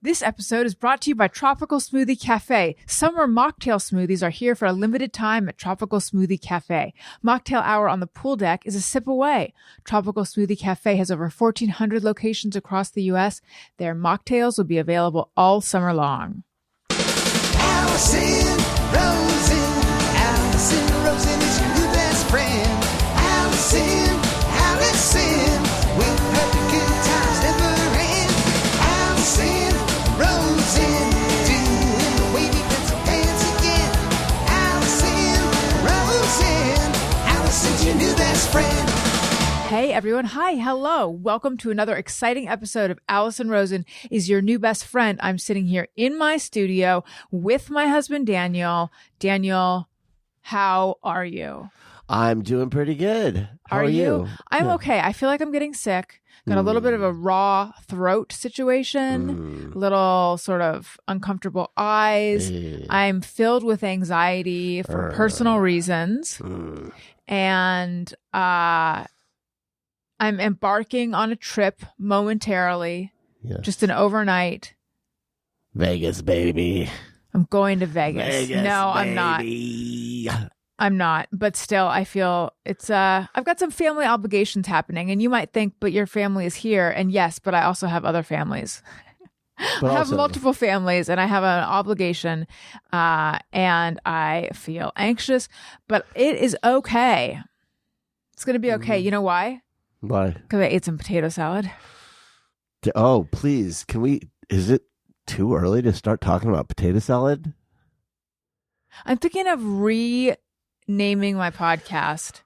This episode is brought to you by Tropical Smoothie Cafe. Summer mocktail smoothies are here for a limited time at Tropical Smoothie Cafe. Mocktail hour on the pool deck is a sip away. Tropical Smoothie Cafe has over 1,400 locations across the U.S. Their mocktails will be available all summer long. Alison Rosen is your new best friend. Alison, with her good times never end. Alison Rosen, doing the wavy pencil dance again. Alison's your new best friend. Hey everyone. Hi. Hello. Welcome to another exciting episode of Alison Rosen is your new best friend. I'm sitting here in my studio with my husband, Daniel. Daniel, how are you? I'm doing pretty good. How are you? I'm okay. I feel like I'm getting sick. Got a little bit of a raw throat situation, little sort of uncomfortable eyes. I'm filled with anxiety for personal reasons. And I'm embarking on a trip momentarily, just an overnight. Vegas, baby. I'm going to Vegas. No, baby. I'm not, but still I feel it's, I've got some family obligations happening, and you might think, but your family is here. And yes, but I also have other families. I have multiple families and I have an obligation, and I feel anxious, but it is okay. It's going to be okay. You know why? Why? Because I ate some potato salad. Oh, please. Is it too early to start talking about potato salad? I'm thinking of renaming my podcast.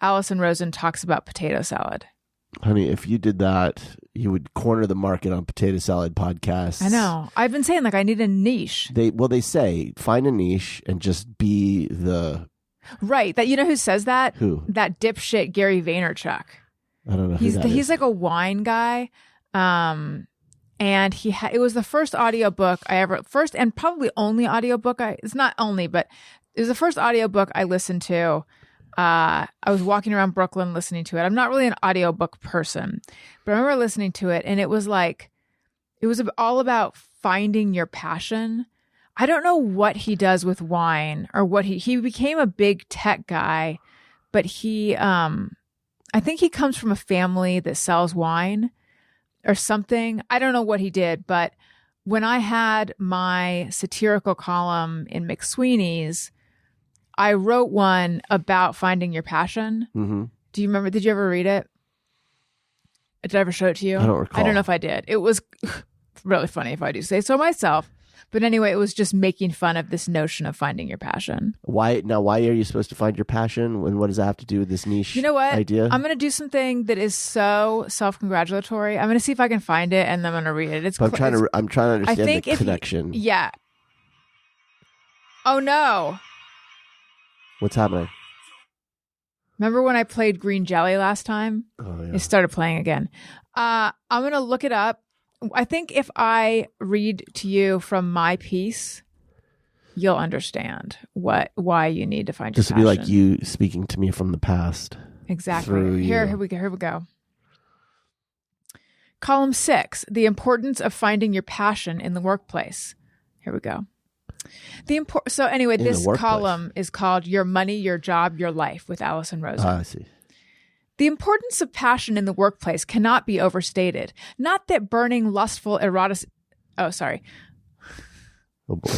Alison Rosen talks about potato salad. Honey, if you did that, you would corner the market on potato salad podcasts. I know. I've been saying I need a niche. They say find a niche and just be the... Right. That, you know who says that? Who? That dipshit Gary Vaynerchuk. I don't know who He's that is. He's like a wine guy. And it was the first audiobook I ever, first and probably only audiobook it's not only, but it was the first audiobook I listened to. I was walking around Brooklyn listening to it. I'm not really an audiobook person, but I remember listening to it, and it was all about finding your passion. I don't know what he does with wine, or what he became a big tech guy, but I think he comes from a family that sells wine or something. I don't know what he did, but when I had my satirical column in McSweeney's, I wrote one about finding your passion. Mm-hmm. Do you remember? Did you ever read it? Did I ever show it to you? I don't recall. I don't know if I did. It was really funny if I do say so myself. But anyway, it was just making fun of this notion of finding your passion. Why are you supposed to find your passion? And what does that have to do with this niche? You know what? Idea? I'm going to do something that is so self-congratulatory. I'm going to see if I can find it, and then I'm going to read it. I'm trying to understand the connection. Yeah. Oh no. What's happening? Remember when I played Green Jelly last time? Oh yeah. It started playing again. I'm going to look it up. I think if I read to you from my piece, you'll understand why you need to find your passion. This would be like you speaking to me from the past. Exactly. Here we go. Column 6, the importance of finding your passion in the workplace. Here we go. So anyway, this column is called Your Money, Your Job, Your Life with Alison Rosen. I see. The importance of passion in the workplace cannot be overstated. Not that burning lustful erotic... Oh, sorry. Oh, boy.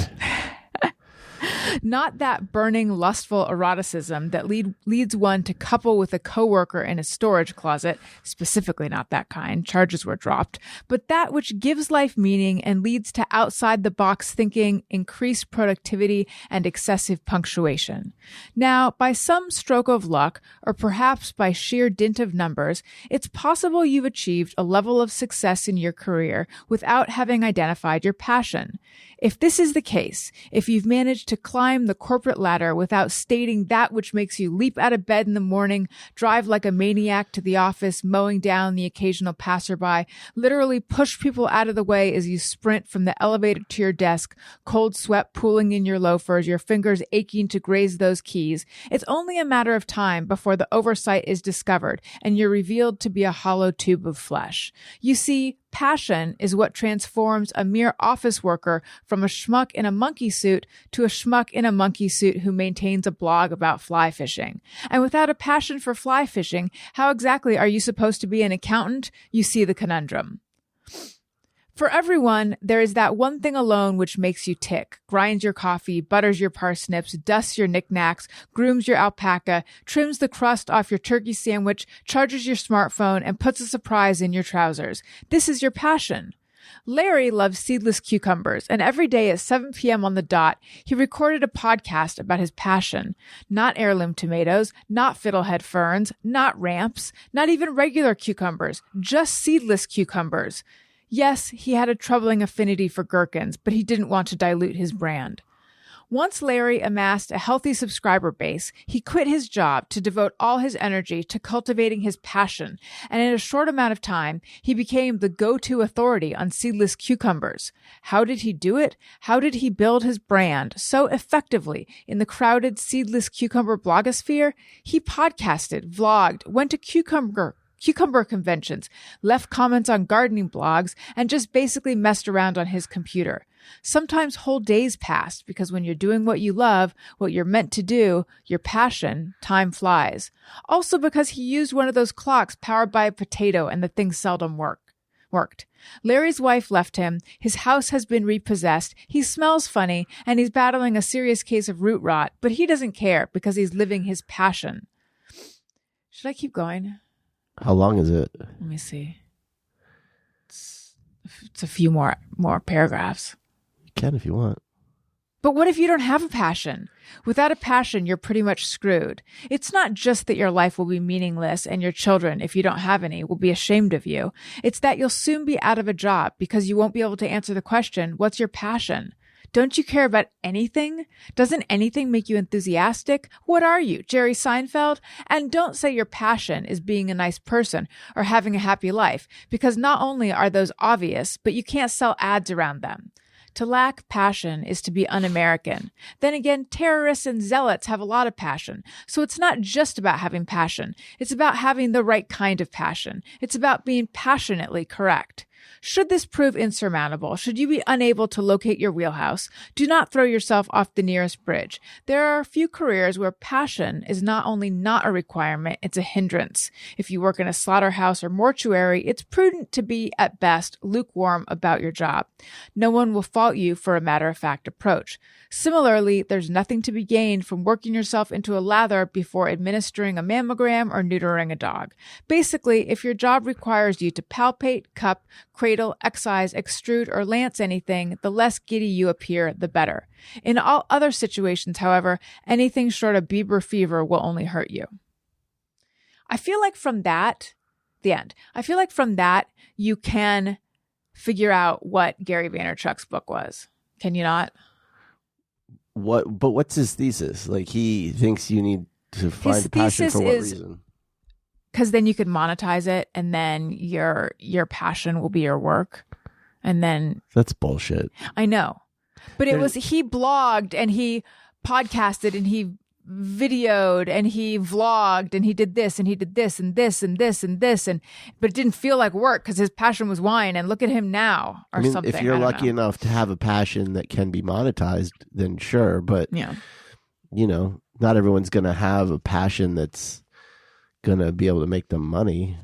Not that burning lustful eroticism that leads one to couple with a coworker in a storage closet, specifically not that kind, charges were dropped, but that which gives life meaning and leads to outside-the-box thinking, increased productivity, and excessive punctuation. Now, by some stroke of luck, or perhaps by sheer dint of numbers, it's possible you've achieved a level of success in your career without having identified your passion. If this is the case, if you've managed to climb the corporate ladder without stating that which makes you leap out of bed in the morning, drive like a maniac to the office, mowing down the occasional passerby, literally push people out of the way as you sprint from the elevator to your desk, cold sweat pooling in your loafers, your fingers aching to graze those keys, it's only a matter of time before the oversight is discovered and you're revealed to be a hollow tube of flesh. You see, passion is what transforms a mere office worker from a schmuck in a monkey suit to a schmuck in a monkey suit who maintains a blog about fly fishing. And without a passion for fly fishing, how exactly are you supposed to be an accountant? You see the conundrum. For everyone, there is that one thing alone which makes you tick, grinds your coffee, butters your parsnips, dusts your knickknacks, grooms your alpaca, trims the crust off your turkey sandwich, charges your smartphone, and puts a surprise in your trousers. This is your passion. Larry loves seedless cucumbers, and every day at 7 p.m. on the dot, he recorded a podcast about his passion. Not heirloom tomatoes, not fiddlehead ferns, not ramps, not even regular cucumbers, just seedless cucumbers. Yes, he had a troubling affinity for gherkins, but he didn't want to dilute his brand. Once Larry amassed a healthy subscriber base, he quit his job to devote all his energy to cultivating his passion, and in a short amount of time, he became the go-to authority on seedless cucumbers. How did he do it? How did he build his brand so effectively in the crowded seedless cucumber blogosphere? He podcasted, vlogged, went to cucumber conventions, left comments on gardening blogs, and just basically messed around on his computer. Sometimes whole days passed because when you're doing what you love, what you're meant to do, your passion, time flies. Also because he used one of those clocks powered by a potato and the thing seldom worked. Larry's wife left him, his house has been repossessed, he smells funny, and he's battling a serious case of root rot, but he doesn't care because he's living his passion. Should I keep going? How long is it? Let me see. It's a few more paragraphs. You can if you want. But what if you don't have a passion? Without a passion, you're pretty much screwed. It's not just that your life will be meaningless and your children, if you don't have any, will be ashamed of you. It's that you'll soon be out of a job because you won't be able to answer the question, what's your passion? Don't you care about anything? Doesn't anything make you enthusiastic? What are you, Jerry Seinfeld? And don't say your passion is being a nice person or having a happy life, because not only are those obvious, but you can't sell ads around them. To lack passion is to be un-American. Then again, terrorists and zealots have a lot of passion. So it's not just about having passion. It's about having the right kind of passion. It's about being passionately correct. Should this prove insurmountable, should you be unable to locate your wheelhouse, do not throw yourself off the nearest bridge. There are a few careers where passion is not only not a requirement, it's a hindrance. If you work in a slaughterhouse or mortuary, it's prudent to be, at best, lukewarm about your job. No one will fault you for a matter-of-fact approach. Similarly, there's nothing to be gained from working yourself into a lather before administering a mammogram or neutering a dog. Basically, if your job requires you to palpate, cup, cradle, excise, extrude, or lance anything, the less giddy you appear, the better. In all other situations, however, anything short of Bieber fever will only hurt you. I feel like from that, you can figure out what Gary Vaynerchuk's book was. Can you not? But what's his thesis? Like, he thinks you need to find passion for what reason? Because then you could monetize it, and then your passion will be your work, and then that's bullshit. I know, but he blogged and he podcasted and he videoed and he vlogged and he did this and he did this and this and this and this, but it didn't feel like work because his passion was wine. And look at him now, or something. If you're lucky enough to have a passion that can be monetized, then sure. But not everyone's gonna have a passion that's gonna be able to make them money.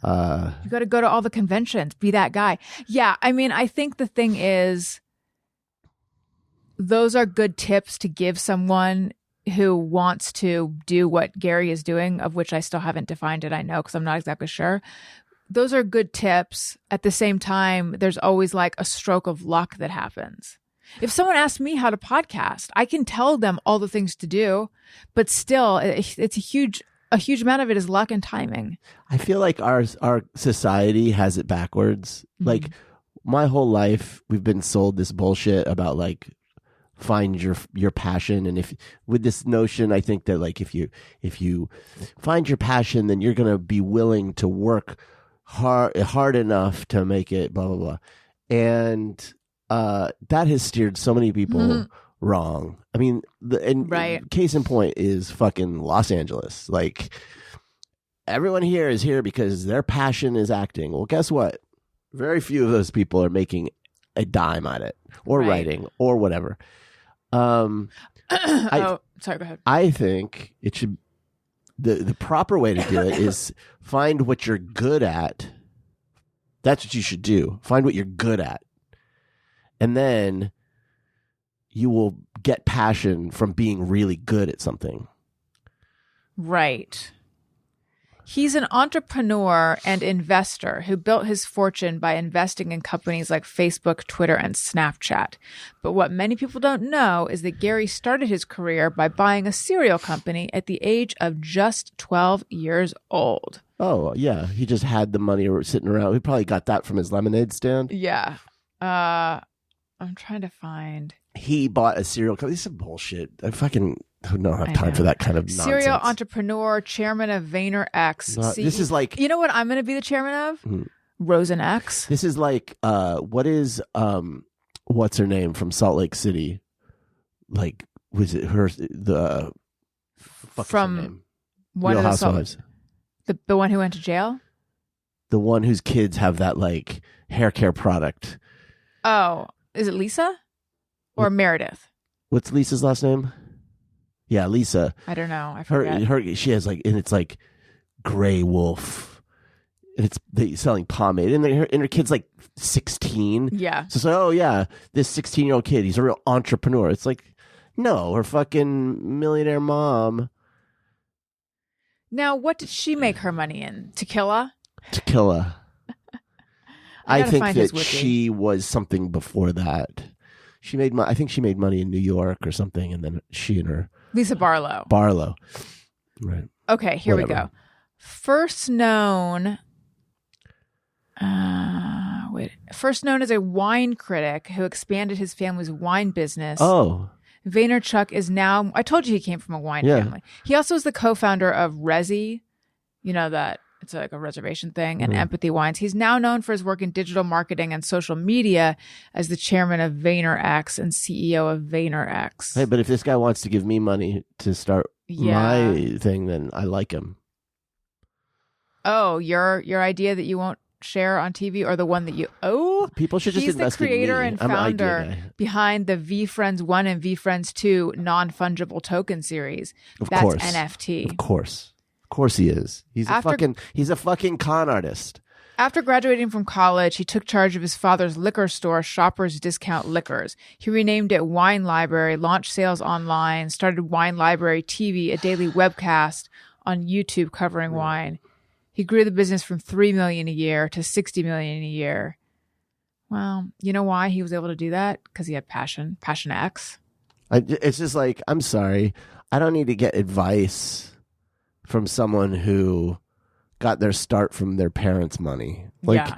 You got to go to all the conventions, be that guy. Yeah, I think the thing is, those are good tips to give someone who wants to do what Gary is doing, of which I still haven't defined it, I know, because I'm not exactly sure. Those are good tips. At the same time, there's always like a stroke of luck that happens. If someone asks me how to podcast, I can tell them all the things to do, but still, it's a huge amount of it is luck and timing. I feel like our society has it backwards. Mm-hmm. Like, my whole life, we've been sold this bullshit about like, find your passion, and if with this notion, I think that like if you find your passion, then you're gonna be willing to work hard enough to make it, blah blah blah, and that has steered so many people wrong. I mean, case in point is fucking Los Angeles. Like, everyone here is here because their passion is acting. Well, guess what? Very few of those people are making a dime on it or Right. writing or whatever. Sorry, go ahead. I think it should the proper way to do it is find what you're good at. That's what you should do. Find what you're good at. And then you will get passion from being really good at something. Right. He's an entrepreneur and investor who built his fortune by investing in companies like Facebook, Twitter, and Snapchat. But what many people don't know is that Gary started his career by buying a cereal company at the age of just 12 years old. Oh, yeah. He just had the money sitting around. He probably got that from his lemonade stand. Yeah. I'm trying to find. He bought a cereal company. This is some bullshit. I don't have time for that kind of nonsense. Serial entrepreneur, chairman of VaynerX. This is like... You know what I'm going to be the chairman of? Rosen X. This is like, what is, what's her name from Salt Lake City? Like, was it her, fuck From is her name? one Real of the Housewives. The one who went to jail? The one whose kids have that, like, hair care product. Oh, is it Lisa? Or Meredith? What's Lisa's last name? Yeah, Lisa. I don't know. I forget. She has like, and it's like Grey Wolf, and they selling pomade, and her kid's like 16. Yeah. So it's like, oh yeah, this 16-year-old kid, he's a real entrepreneur. It's like, no, her fucking millionaire mom. Now, what did she make her money in? Tequila? Tequila. I gotta think find his that wiki. she was something before that. I think she made money in New York or something, and then she and her Lisa Barlow. Right. Okay, here we Whatever. go. First known as a wine critic who expanded his family's wine business. Oh, Vaynerchuk is now, I told you he came from a wine family. He also is the co-founder of Resi, that it's like a reservation thing, and Empathy Wines. He's now known for his work in digital marketing and social media as the chairman of VaynerX and CEO of VaynerX. hey, but if this guy wants to give me money to start my thing, then I like him. Oh, your idea that you won't share on TV, or the one that you People should just he's the invest in creator me. and I'm an idea founder guy. behind the VFriends 1 and VFriends 2 non-fungible token series. That's course. NFT. Of course he is. He's a fucking con artist. After graduating from college, he took charge of his father's liquor store, Shoppers Discount Liquors. He renamed it Wine Library, launched sales online, started Wine Library TV, a daily webcast on YouTube covering wine. He grew the business from $3 million a year to $60 million a year. Well, you know why he was able to do that? Because he had passion X. It's just like, I'm sorry, I don't need to get advice from someone who got their start from their parents' money. Like,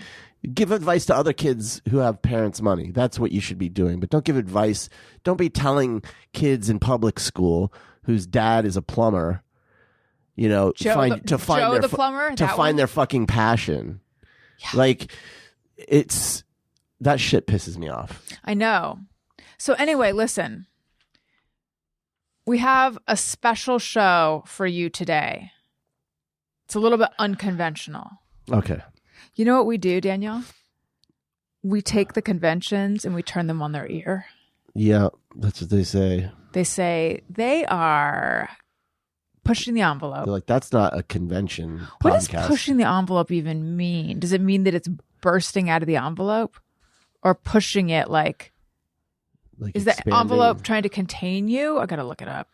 give advice to other kids who have parents' money. That's what you should be doing. But don't give advice. Don't be telling kids in public school whose dad is a plumber, to find their fucking passion. Yeah. Like, that shit pisses me off. I know. So anyway, listen. We have a special show for you today. It's a little bit unconventional. Okay. You know what we do, Daniel? We take the conventions and we turn them on their ear. Yeah, that's what they say. They say they are pushing the envelope. They're like, that's not a convention What podcast. does pushing the envelope even mean? Does it mean that it's bursting out of the envelope? Or pushing it like is expanding? the envelope trying to contain you? I got to look it up.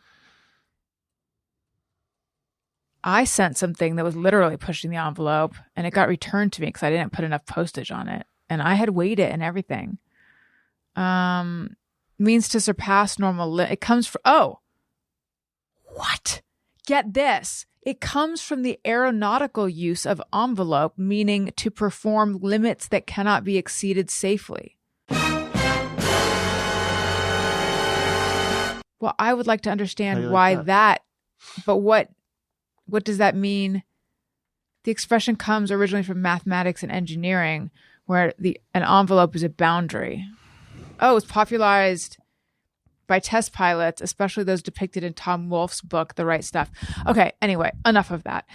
I sent something that was literally pushing the envelope, and it got returned to me because I didn't put enough postage on it. And I had weighed it and everything. Means to surpass normal. It comes from, what? Get this. It comes from the aeronautical use of envelope, meaning to perform limits that cannot be exceeded safely. Well, I would like to understand why that, but what does that mean? The expression comes originally from mathematics and engineering, where an envelope is a boundary. Oh, it's popularized by test pilots, especially those depicted in Tom Wolfe's book, The Right Stuff. Okay, anyway, enough of that.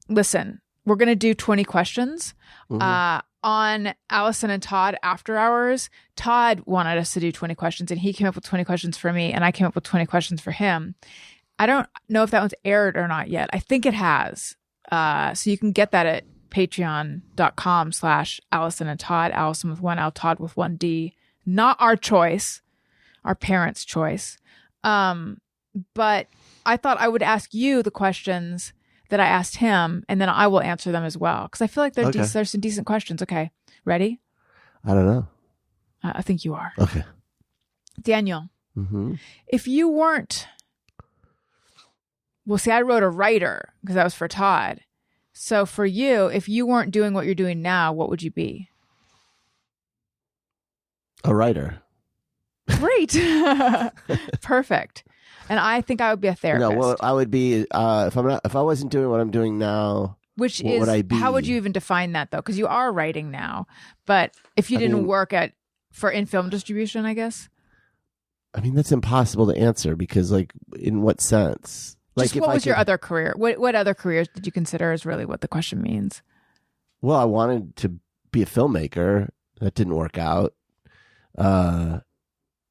Listen, we're going to do 20 questions. Mm-hmm. on Alison and Todd After Hours, Todd wanted us to do 20 questions, and he came up with 20 questions for me, and I came up with 20 questions for him. I don't know if that one's aired or not yet. I think it has. So you can get that at patreon.com/Alison and Todd, Alison with one L, Todd with one D. Not our choice, our parents' choice. But I thought I would ask you the questions that I asked him, and then I will answer them as well. Because I feel like there's some decent questions. Okay. Ready? I don't know. I think you are. Okay. Daniel, if you weren't, well, see, I wrote a writer because that was for Todd. So for you, if you weren't doing what you're doing now, what would you be? A writer. Great. Perfect. And I think I would be a therapist. No, well, I would be if I wasn't doing what I'm doing now. Which what is would I be? How would you even define that though? Because you are writing now, but if you didn't work for in film distribution, I guess. I mean, that's impossible to answer because, like, in what sense? Like, what was your other career? What other careers did you consider is really what the question means? Well, I wanted to be a filmmaker. That didn't work out.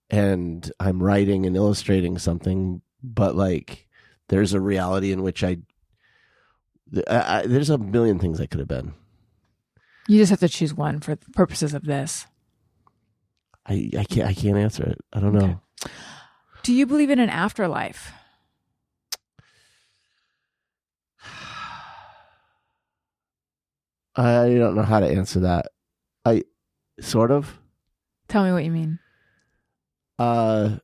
And I'm writing and illustrating something, but like, there's a reality in which there's a million things I could have been. You just have to choose one for the purposes of this. I can't answer it. I don't know. Do you believe in an afterlife? I don't know how to answer that. I sort of. Tell me what you mean. I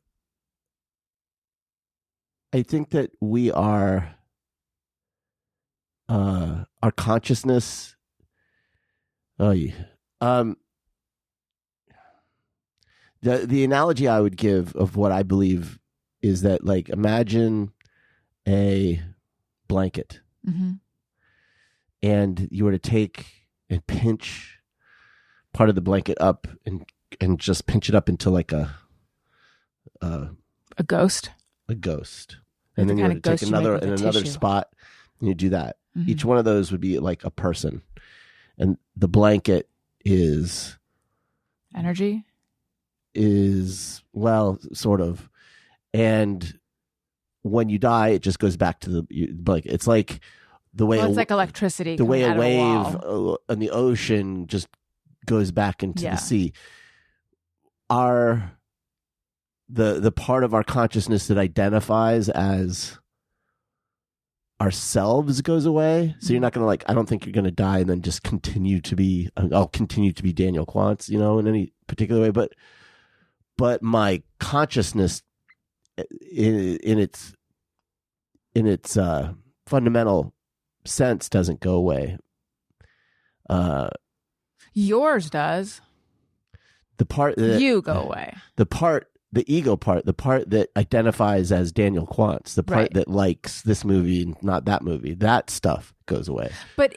think that we are our consciousness. The analogy I would give of what I believe is that, like, imagine a blanket, and you were to take and pinch part of the blanket up and just pinch it up into like a ghost. A ghost. And then you were to take another in another spot, and you do that. Each one of those would be like a person. And the blanket is energy? Well, sort of. And when you die, it just goes back to the blanket. It's like the way it's like electricity. The way a wave in the ocean just goes back into the sea. The part of our consciousness that identifies as ourselves goes away. So you're not going to, I don't think you're going to die and then just continue to be, I'll continue to be Daniel Quantz, in any particular way. But my consciousness in its fundamental sense doesn't go away. Yours does. The part that you go away. The ego part, the part that identifies as Daniel Quantz, the part that likes this movie and not that movie, that stuff goes away. But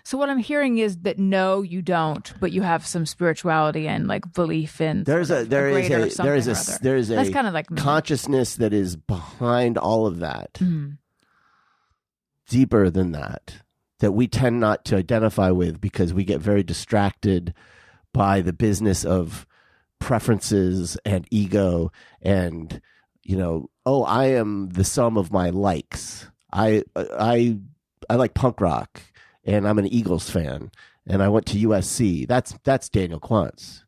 so what I'm hearing is that no, you don't, but you have some spirituality and like belief in there is a that's kind of like consciousness that is behind all of that, deeper than that we tend not to identify with because we get very distracted by the business of preferences and ego and I am the sum of my likes. I like punk rock and I'm an Eagles fan and I went to USC. That's Daniel Quantz,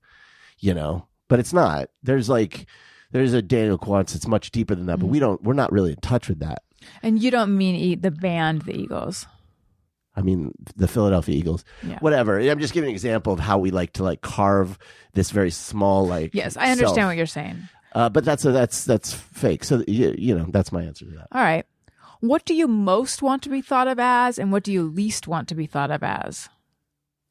but it's not. There's a Daniel Quantz that's much deeper than that, but we're not really in touch with that. And you don't mean the band, the Eagles. I mean, the Philadelphia Eagles, whatever. I'm just giving an example of how we like to carve this very small, yes, I understand what you're saying. But that's fake. So, that's my answer to that. All right. What do you most want to be thought of as, and what do you least want to be thought of as?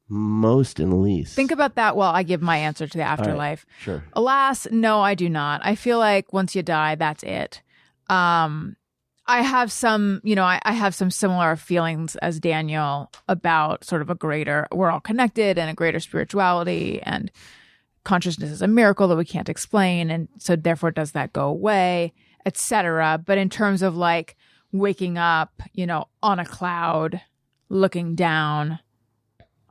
Most and least. Think about that while I give my answer to the afterlife. Right, sure. Alas, no, I do not. I feel like once you die, that's it. I have some, I have some similar feelings as Daniel about sort of we're all connected and a greater spirituality, and consciousness is a miracle that we can't explain. And so therefore, does that go away, etc. But in terms of waking up, on a cloud, looking down,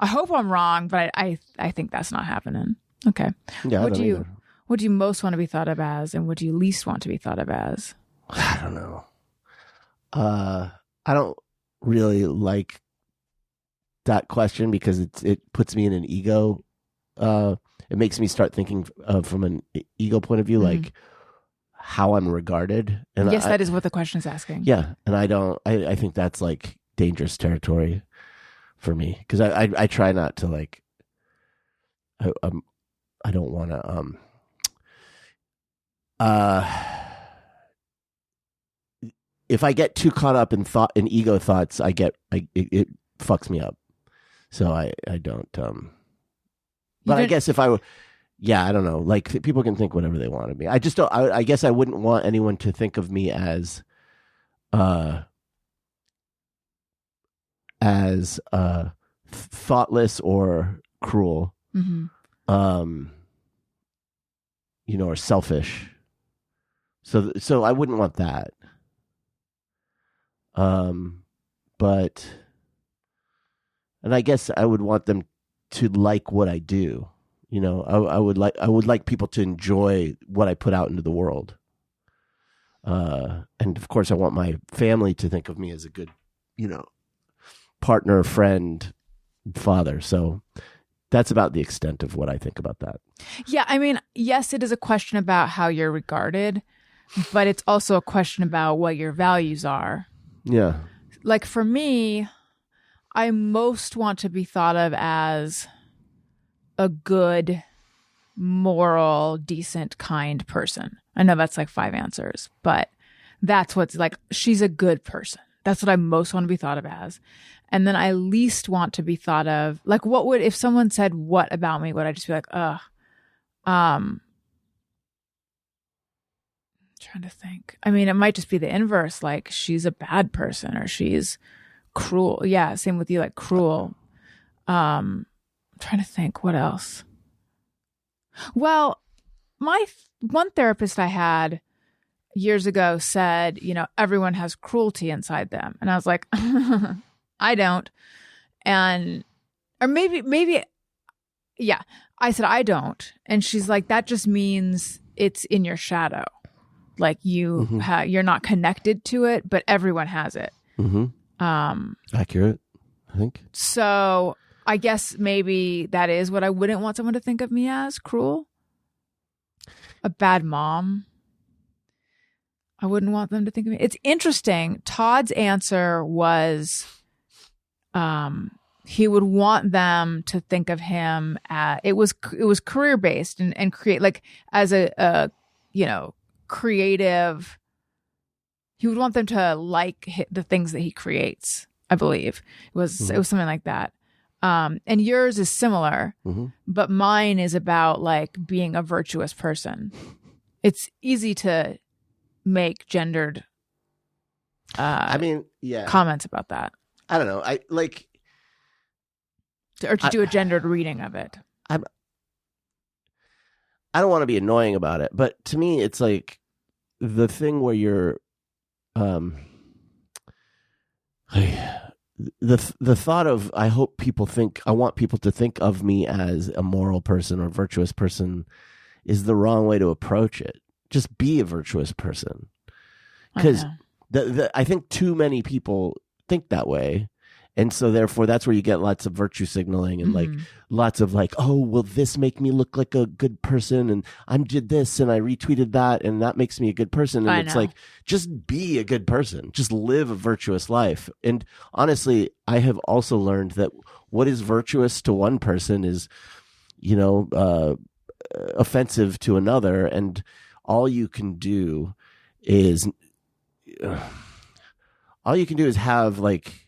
I hope I'm wrong, but I think that's not happening. Okay. Yeah, What do you most want to be thought of as, and what do you least want to be thought of as? I don't know. I don't really like that question because it puts me in an ego. It makes me start thinking from an ego point of view, like how I'm regarded. And yes, that is what the question is asking. Yeah, and I think that's like dangerous territory for me because I try not to like. I don't want to. If I get too caught up in ego thoughts, it fucks me up. So I don't. But I guess if I were, I don't know. Like people can think whatever they want of me. I just don't. I guess I wouldn't want anyone to think of me as thoughtless or cruel, or selfish. So I wouldn't want that. But, and I guess I would want them to like what I do. I would like people to enjoy what I put out into the world. And of course I want my family to think of me as a good, partner, friend, father. So that's about the extent of what I think about that. Yeah. I mean, yes, it is a question about how you're regarded, but it's also a question about what your values are. Yeah. Like for me, I most want to be thought of as a good, moral, decent, kind person. I know that's like 5 answers, but that's what's like, she's a good person. That's what I most want to be thought of as. And then I least want to be thought of, like, if someone said, what about me? Would I just be like, trying to think. I mean, it might just be the inverse. Like she's a bad person or she's cruel. Yeah. Same with you, like cruel. I'm trying to think what else. Well, my one therapist I had years ago said, everyone has cruelty inside them. And I was like, I don't. Or maybe, yeah, I said, I don't. And she's like, that just means it's in your shadow. Like you're not connected to it, but everyone has it. Accurate, I think. So I guess maybe that is what I wouldn't want someone to think of me as, cruel. A bad mom. I wouldn't want them to think of me. It's interesting. Todd's answer was he would want them to think of him as, it was career based and create, like as a creative. He would want them to like the things that he creates. I believe it was something like that. And yours is similar, but mine is about like being a virtuous person. It's easy to make gendered comments about that. I don't know. Or to do a gendered reading of it. I don't want to be annoying about it, but to me it's like the thing where you're the thought of I want people to think of me as a moral person or virtuous person is the wrong way to approach it. Just be a virtuous person. Because I think too many people think that way. And so therefore that's where you get lots of virtue signaling and like lots of like, oh, will this make me look like a good person? And I did this and I retweeted that and that makes me a good person. And it's like, just be a good person. Just live a virtuous life. And honestly, I have also learned that what is virtuous to one person is, offensive to another. And all you can do is have like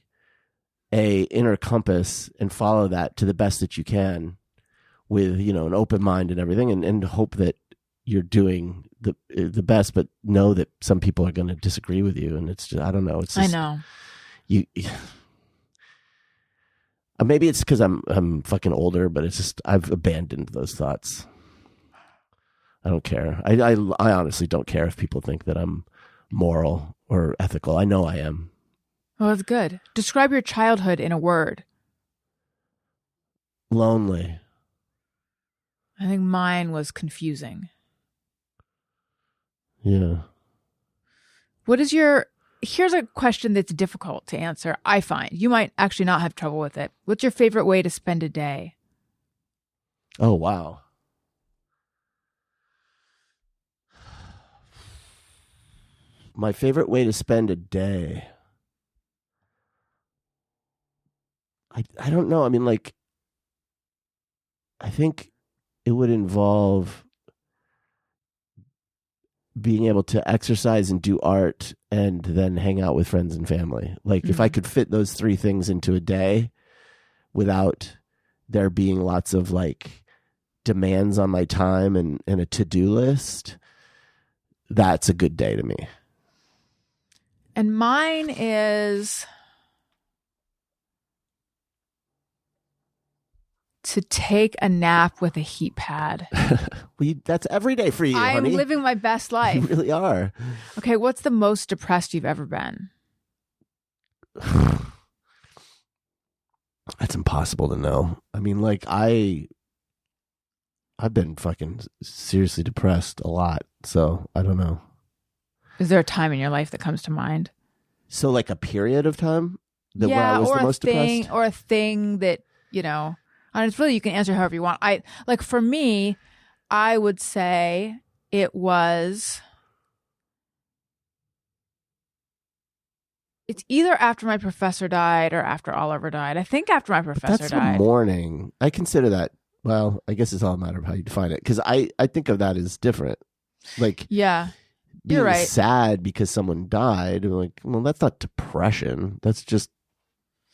a inner compass and follow that to the best that you can with, an open mind and everything and hope that you're doing the best, but know that some people are going to disagree with you. And it's just, I don't know. It's just, I know. Maybe it's because I'm fucking older, but it's just, I've abandoned those thoughts. I don't care. I honestly don't care if people think that I'm moral or ethical. I know I am. Oh, that's good. Describe your childhood in a word. Lonely. I think mine was confusing. Yeah. Here's a question that's difficult to answer, I find. You might actually not have trouble with it. What's your favorite way to spend a day? Oh, wow. My favorite way to spend a day. I don't know. I mean, like, I think it would involve being able to exercise and do art and then hang out with friends and family. Like, if I could fit those three things into a day without there being lots of, like, demands on my time and a to-do list, that's a good day to me. And mine is to take a nap with a heat pad. That's every day for you, I'm honey. living my best life. You really are. Okay, what's the most depressed you've ever been? That's impossible to know. I mean, like, I've been fucking seriously depressed a lot, so I don't know. Is there a time in your life that comes to mind? So, like, a period of time where I was the most depressed? Or a thing that, you know, and it's really, you can answer however you want. For me, I would say it's either after my professor died or after Oliver died. I think after my professor That's died. That's mourning. I consider that, well, I guess it's all a matter of how you define it. Because I think of that as different. Like, yeah, being you're right. sad because someone died. Like, well, that's not depression. That's just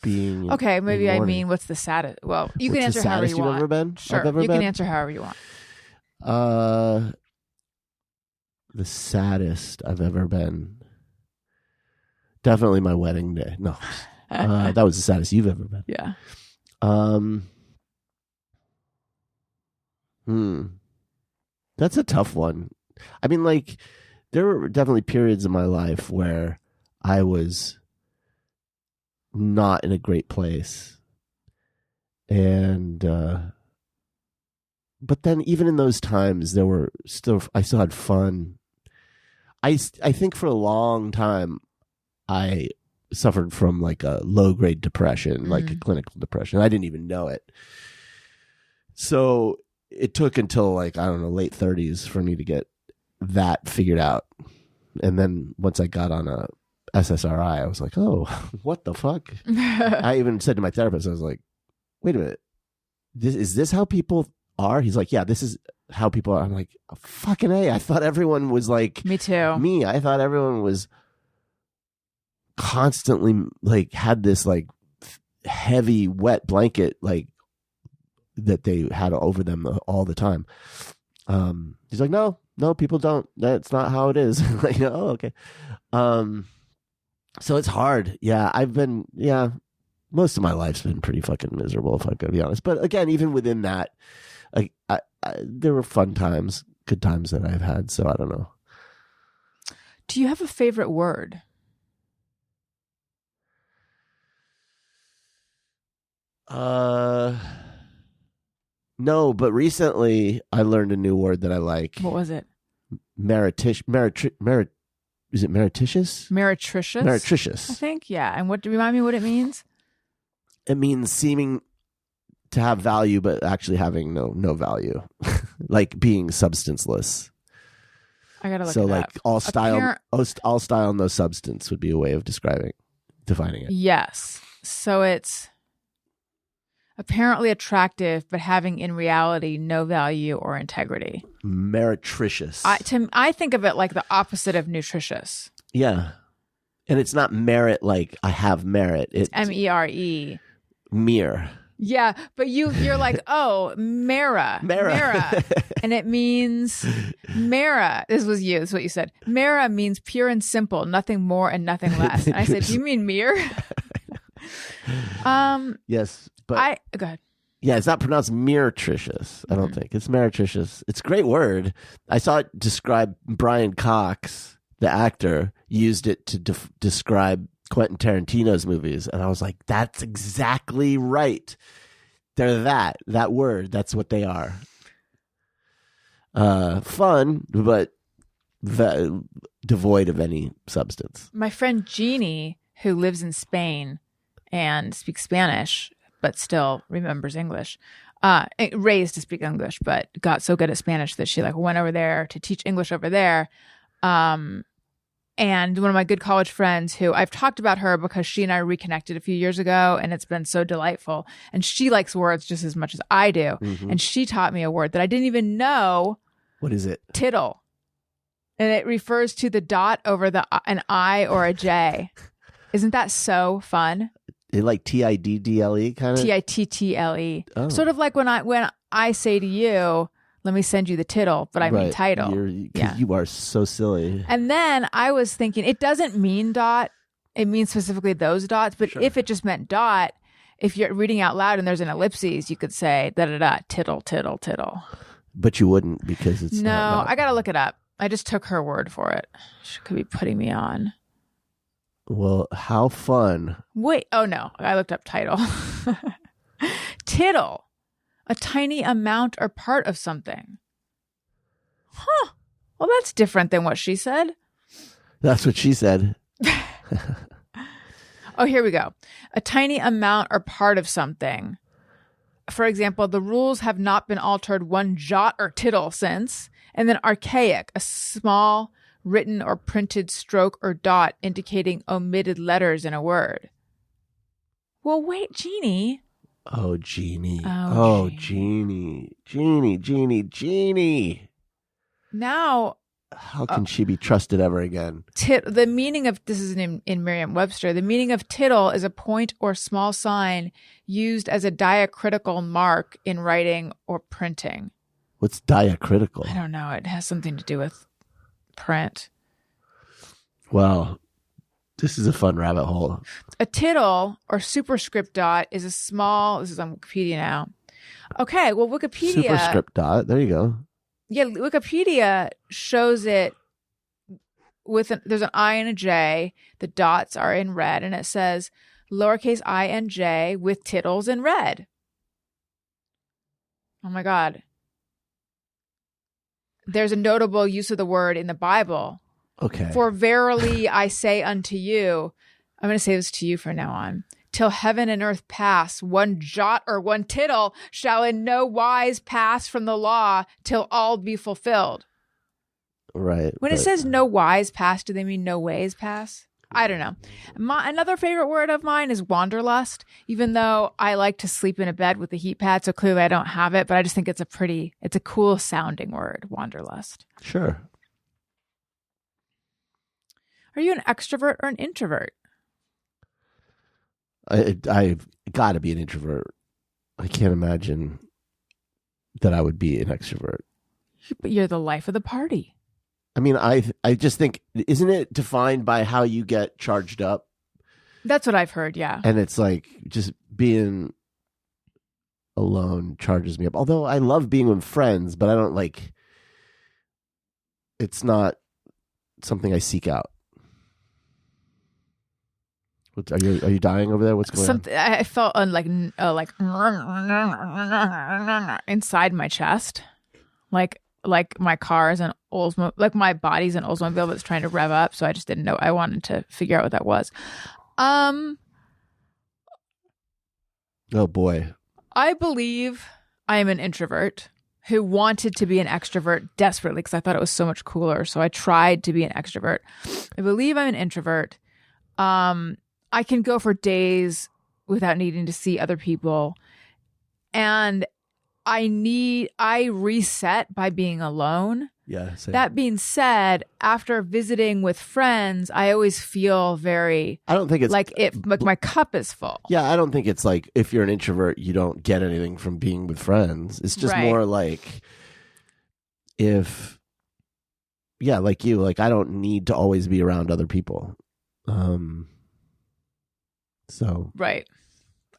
being okay. Maybe in I mourning. mean, what's the saddest? Well, you can What's answer the however saddest you you've want. ever been? Sure, I've ever you been? can answer however you want. The saddest I've ever been. Definitely my wedding day. No, that was the saddest you've ever been. Yeah. That's a tough one. I mean, like, there were definitely periods in my life where I was not in a great place. And, but then even in those times, I still had fun. I think for a long time, I suffered from, like, a low-grade depression, like a clinical depression. I didn't even know it. So it took until, like, I don't know, late 30s for me to get that figured out. And then once I got on a SSRI, I was like, oh, what the fuck? I even said to my therapist, I was like, wait a minute, is this how people are? He's like, yeah, this is how people are. I'm like, fucking A, I thought everyone was like Me too. me. I thought everyone was constantly, like, had this, like, heavy wet blanket, like, that they had over them all the time. He's like, no, people don't. That's not how it is. Like, oh, okay. So it's hard. Yeah, most of my life's been pretty fucking miserable, if I'm gonna be honest. But again, even within that, like, there were fun times, good times that I've had. So I don't know. Do you have a favorite word? No, but recently I learned a new word that I like. What was it? Is it meretricious? Meretricious? Meretricious. I think, yeah. And remind me what it means? It means seeming to have value, but actually having no value. Like being substanceless. I gotta look So, it like, up. all style, no substance would be a way of defining it. Yes. So it's apparently attractive, but having in reality no value or integrity. Meretricious. I think of it like the opposite of nutritious. Yeah. And it's not merit like I have merit. It's MERE. mere. Yeah, but you're like, oh, Mara. And it means Mara. This was you. This is what you said. Mara means pure and simple, nothing more and nothing less. And I said, do you mean mere? Yes, but go ahead. Yeah, it's not pronounced meretricious. I don't think it's meretricious. It's a great word. I saw it describe Brian Cox, the actor, used it to describe Quentin Tarantino's movies, and I was like, that's exactly right. They're that word. That's what they are. Fun, but devoid of any substance. My friend Jeannie, who lives in Spain and speaks Spanish, but still remembers English, raised to speak English, but got so good at Spanish that she like went over there to teach English over there. And one of my good college friends who I've talked about her because she and I reconnected a few years ago and it's been so delightful. And she likes words just as much as I do. Mm-hmm. And she taught me a word that I didn't even know. What is it? Tittle. And it refers to the dot over an I or a J. Isn't that so fun? It like TIDDLE kind of? TITTLE. Oh. Sort of like when I say to you, let me send you the tittle, but I mean title. You are so silly. And then I was thinking, it doesn't mean dot. It means specifically those dots. But Sure. if it just meant dot, if you're reading out loud and there's an ellipses, you could say da-da-da, tittle, tittle, tittle. But you wouldn't because it's not. I got to look it up. I just took her word for it. She could be putting me on. Well, how fun. Wait. Oh, no. I looked up title. Tittle. A tiny amount or part of something. Huh. Well, that's different than what she said. That's what she said. Oh, here we go. A tiny amount or part of something. For example, the rules have not been altered one jot or tittle since. And then archaic, a small written or printed stroke or dot indicating omitted letters in a word. Well, wait, Jeannie. Oh, Jeannie. Oh, Jeannie. Jeannie. Now, how can she be trusted ever again? the meaning of, this is in Merriam-Webster, the meaning of tittle is a point or small sign used as a diacritical mark in writing or printing. What's diacritical? I don't know. It has something to do with print. Well, this is a fun rabbit hole. A tittle or superscript dot is a small, this is on Wikipedia now. Okay, well, Wikipedia. Superscript dot. There you go. Yeah, Wikipedia shows it with there's an I and a J. The dots are in red, and it says lowercase I and J with tittles in red. Oh my God. There's a notable use of the word in the Bible. Okay. For verily I say unto you, I'm going to say this to you from now on, till heaven and earth pass, one jot or one tittle shall in no wise pass from the law till all be fulfilled. Right. When it says no wise pass, do they mean no ways pass? I don't know. Another favorite word of mine is wanderlust, even though I like to sleep in a bed with a heat pad, so clearly I don't have it, but I just think it's a cool sounding word, wanderlust. Sure. Are you an extrovert or an introvert? I've got to be an introvert. I can't imagine that I would be an extrovert. But you're the life of the party. I mean, I just think, isn't it defined by how you get charged up? That's what I've heard, yeah. And it's like just being alone charges me up. Although I love being with friends, but I don't like, it's not something I seek out. Are you dying over there? What's going on? I felt like inside my chest, like my car is an Oldsmobile, like my body's an Oldsmobile that's trying to rev up. So I just didn't know. I wanted to figure out what that was. Oh boy. I believe I am an introvert who wanted to be an extrovert desperately because I thought it was so much cooler. So I tried to be an extrovert. I believe I'm an introvert. I can go for days without needing to see other people. And I reset by being alone. Yeah. Same. That being said, after visiting with friends, I always feel very, I don't think it's like my cup is full. Yeah, I don't think it's like if you're an introvert, you don't get anything from being with friends. It's just Right. more like like you, like I don't need to always be around other people. So Right.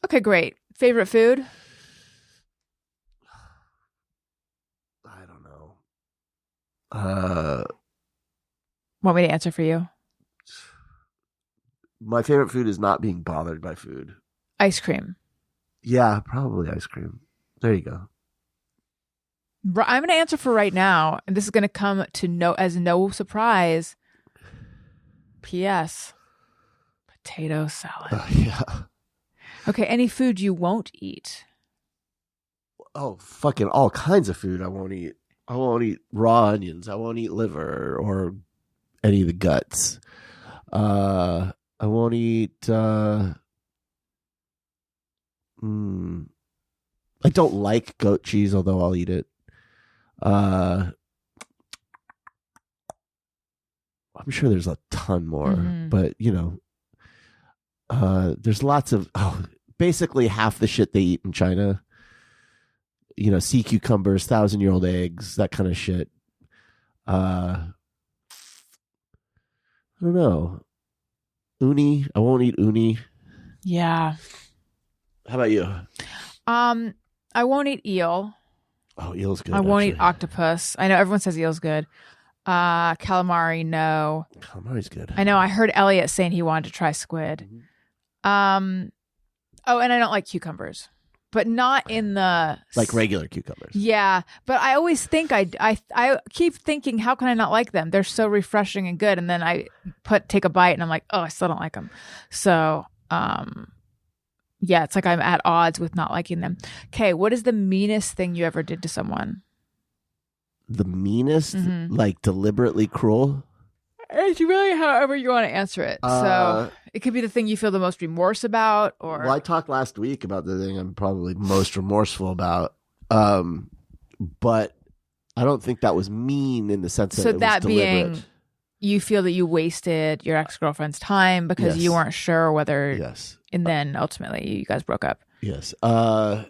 Okay, great. Favorite food? I don't know. Want me to answer for you? My favorite food is not being bothered by food. Ice cream. Yeah, probably ice cream. There you go. I'm going to answer for right now, and this is going to come to no surprise. P.S. Potato salad. Yeah. Okay, any food you won't eat? Oh, fucking all kinds of food I won't eat. I won't eat raw onions. I won't eat liver or any of the guts. I won't eat. I don't like goat cheese, although I'll eat it. I'm sure there's a ton more, but there's lots of basically half the shit they eat in China. Sea cucumbers, 1,000-year-old eggs, that kind of shit. I don't know. Uni, I won't eat uni. Yeah. How about you? I won't eat eel. Oh, eel's good. I won't eat actually. octopus. I know everyone says eel's good. Calamari, no. Calamari's good. I know. I heard Elliot saying he wanted to try squid. And I don't like cucumbers, but not in the Like regular cucumbers. Yeah, but I always think I keep thinking, how can I not like them? They're so refreshing and good, and then I take a bite and I'm like, oh, I still don't like them. So, yeah, it's like I'm at odds with not liking them. Okay, what is the meanest thing you ever did to someone? The meanest, like deliberately cruel. It's really however you want to answer it. So it could be the thing you feel the most remorse about, or Well, I talked last week about the thing I'm probably most remorseful about. But I don't think that was mean in the sense that so it was that deliberate. being, you feel that you wasted your ex-girlfriend's time because Yes. you weren't sure whether, Yes. and then ultimately you guys broke up. Yes. As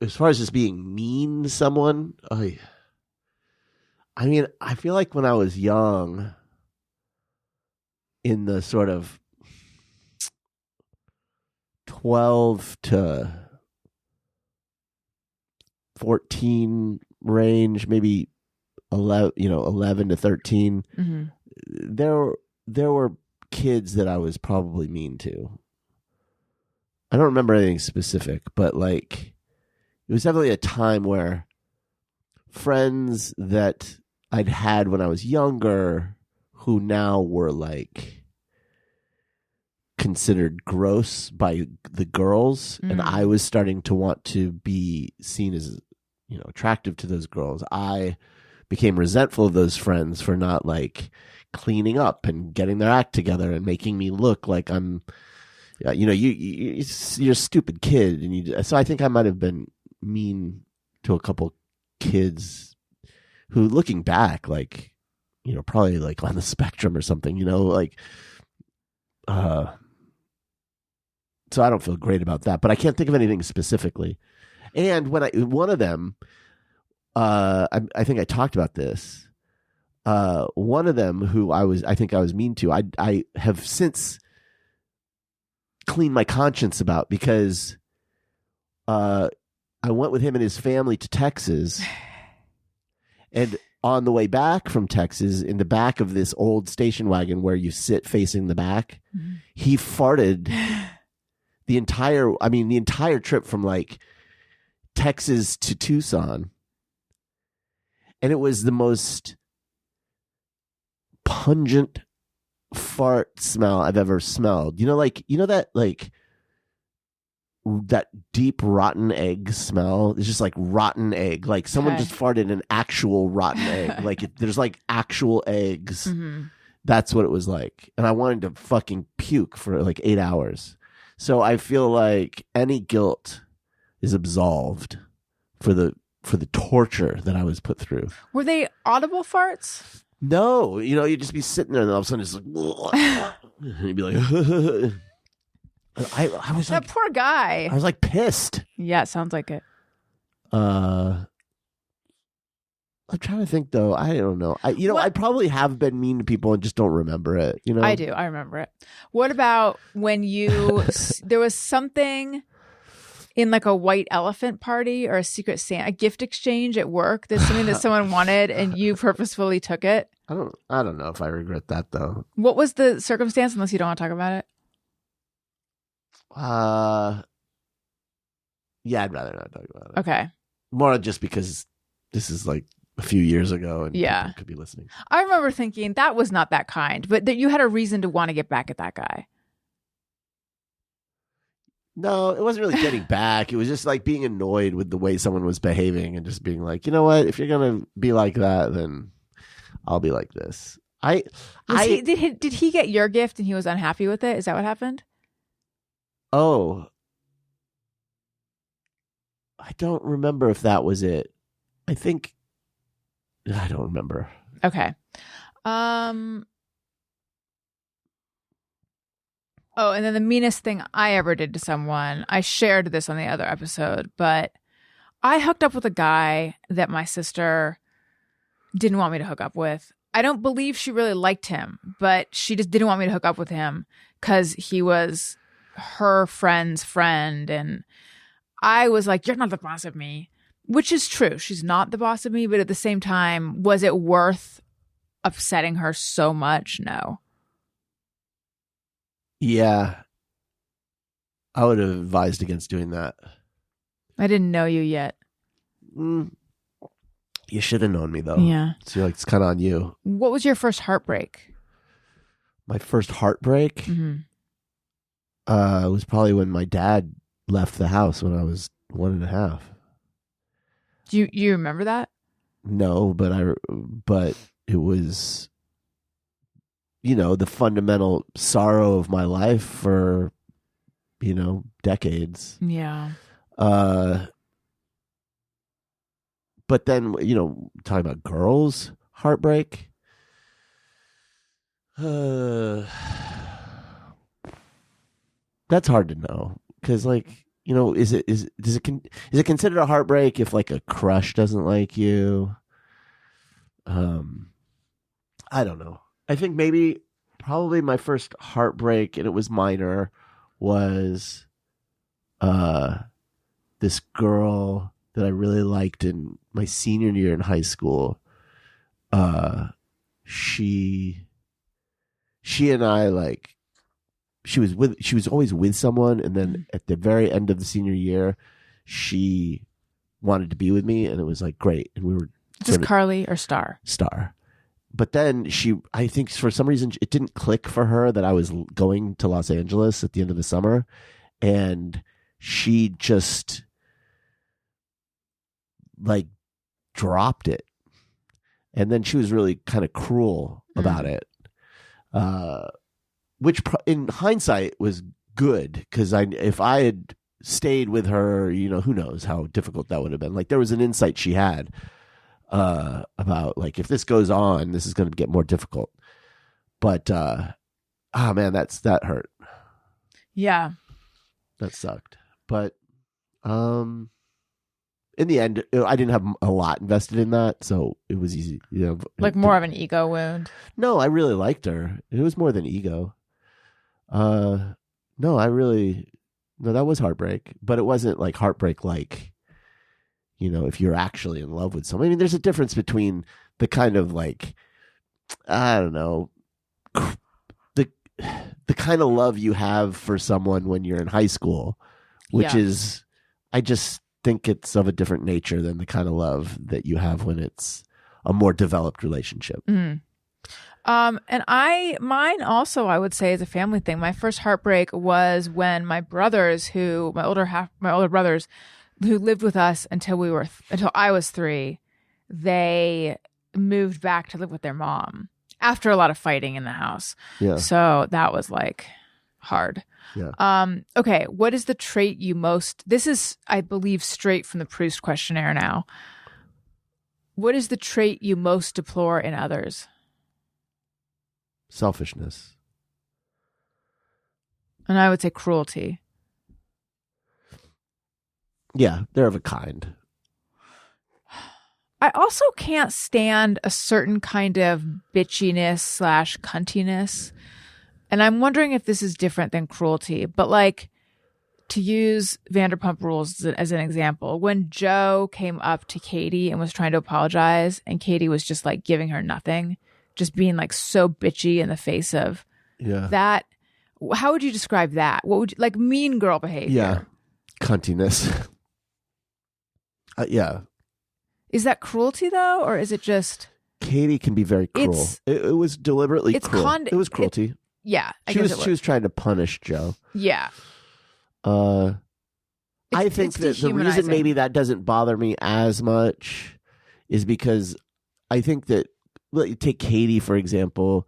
far as just being mean to someone, I mean, I feel like when I was young, in the sort of 12 to 14 range, maybe 11 to 13, there were kids that I was probably mean to. I don't remember anything specific, but like it was definitely a time where friends that I'd had when I was younger who now were like considered gross by the girls, and I was starting to want to be seen as attractive to those girls. I became resentful of those friends for not like cleaning up and getting their act together and making me look like I'm you're a stupid kid, and so I think I might have been mean to a couple kids who, looking back, like probably like on the spectrum or something, like so I don't feel great about that, but I can't think of anything specifically. And when one of them, I think I talked about this. One of them who I think I was mean to, I have since cleaned my conscience about, because I went with him and his family to Texas, and on the way back from Texas, in the back of this old station wagon where you sit facing the back, he farted the entire trip from like Texas to Tucson. And it was the most pungent fart smell I've ever smelled. That deep rotten egg smell. It's just like rotten egg. Like someone just farted an actual rotten egg. Like there's like actual eggs. That's what it was like. And I wanted to fucking puke for like 8 hours. So I feel like any guilt is absolved for the torture that I was put through. Were they audible farts? No, you'd just be sitting there and all of a sudden it's like, and you'd be like, I was that like, poor guy. I was like pissed. Yeah, it sounds like it. I'm trying to think though. I don't know. I probably have been mean to people and just don't remember it. I do. I remember it. What about when there was something in like a white elephant party or a secret Santa, a gift exchange at work? There's something that someone wanted and you purposefully took it. I don't know if I regret that though. What was the circumstance? Unless you don't want to talk about it. Yeah, I'd rather not talk about it. Okay. More just because this is like a few years ago and people could be listening. I remember thinking that was not that kind, but that you had a reason to want to get back at that guy. No, it wasn't really getting back. It was just like being annoyed with the way someone was behaving and just being like, you know what? If you're going to be like that, then I'll be like this. Did he get your gift and he was unhappy with it? Is that what happened? Oh, I don't remember if that was it. I don't remember. Okay. Oh, and then the meanest thing I ever did to someone, I shared this on the other episode, but I hooked up with a guy that my sister didn't want me to hook up with. I don't believe she really liked him, but she just didn't want me to hook up with him because he was her friend's friend. And I was like, you're not the boss of me, which is true. She's not the boss of me. But at the same time, was it worth upsetting her so much? No. Yeah. I would have advised against doing that. I didn't know you yet. You should have known me, though. Yeah. So you're like, it's kind of on you. What was your first heartbreak? My first heartbreak? Mm-hmm. Was probably when my dad left the house when I was 1.5. Do you remember that? No, but it was, the fundamental sorrow of my life for, decades. Yeah. But then, talking about girls' heartbreak. That's hard to know because, is it considered a heartbreak if like a crush doesn't like you? I don't know. I think probably my first heartbreak, and it was minor, was this girl that I really liked in my senior year in high school. She and I she was always with someone, and then at the very end of the senior year, she wanted to be with me, and it was like great, and we were just Carly or Star. But then I think for some reason it didn't click for her that I was going to Los Angeles at the end of the summer, and she just dropped it, and then she was really kind of cruel about it. Which in hindsight was good because if I had stayed with her, who knows how difficult that would have been. Like there was an insight she had about if this goes on, this is going to get more difficult. But man, that hurt. Yeah, that sucked. But in the end, I didn't have a lot invested in that, so it was easy. More of an ego wound. No, I really liked her. It was more than ego. No, that was heartbreak, but it wasn't like heartbreak if you're actually in love with someone. I mean, there's a difference between the kind of I don't know, the kind of love you have for someone when you're in high school, which is, I just think it's of a different nature than the kind of love that you have when it's a more developed relationship. Mm. And mine also, I would say, is a family thing. My first heartbreak was when my brothers, my older brothers, who lived with us until I was 3, they moved back to live with their mom after a lot of fighting in the house. Yeah. So that was hard. Yeah. Okay. What is the trait you most? This is, I believe, straight from the Proust questionnaire. Now, what is the trait you most deplore in others? Selfishness. And I would say cruelty. Yeah, they're of a kind. I also can't stand a certain kind of bitchiness / cuntiness. And I'm wondering if this is different than cruelty. But to use Vanderpump Rules as an example, when Joe came up to Katie and was trying to apologize, and Katie was just giving her nothing, just being so bitchy in the face of that. How would you describe that? What would mean girl behavior? Yeah, cuntiness. Yeah. Is that cruelty though, or is it just? Katie can be very cruel. It was deliberately cruel. It was cruelty. Yeah, she was trying to punish Joe. Yeah. I think that the reason maybe that doesn't bother me as much is because I think that, take Katie, for example,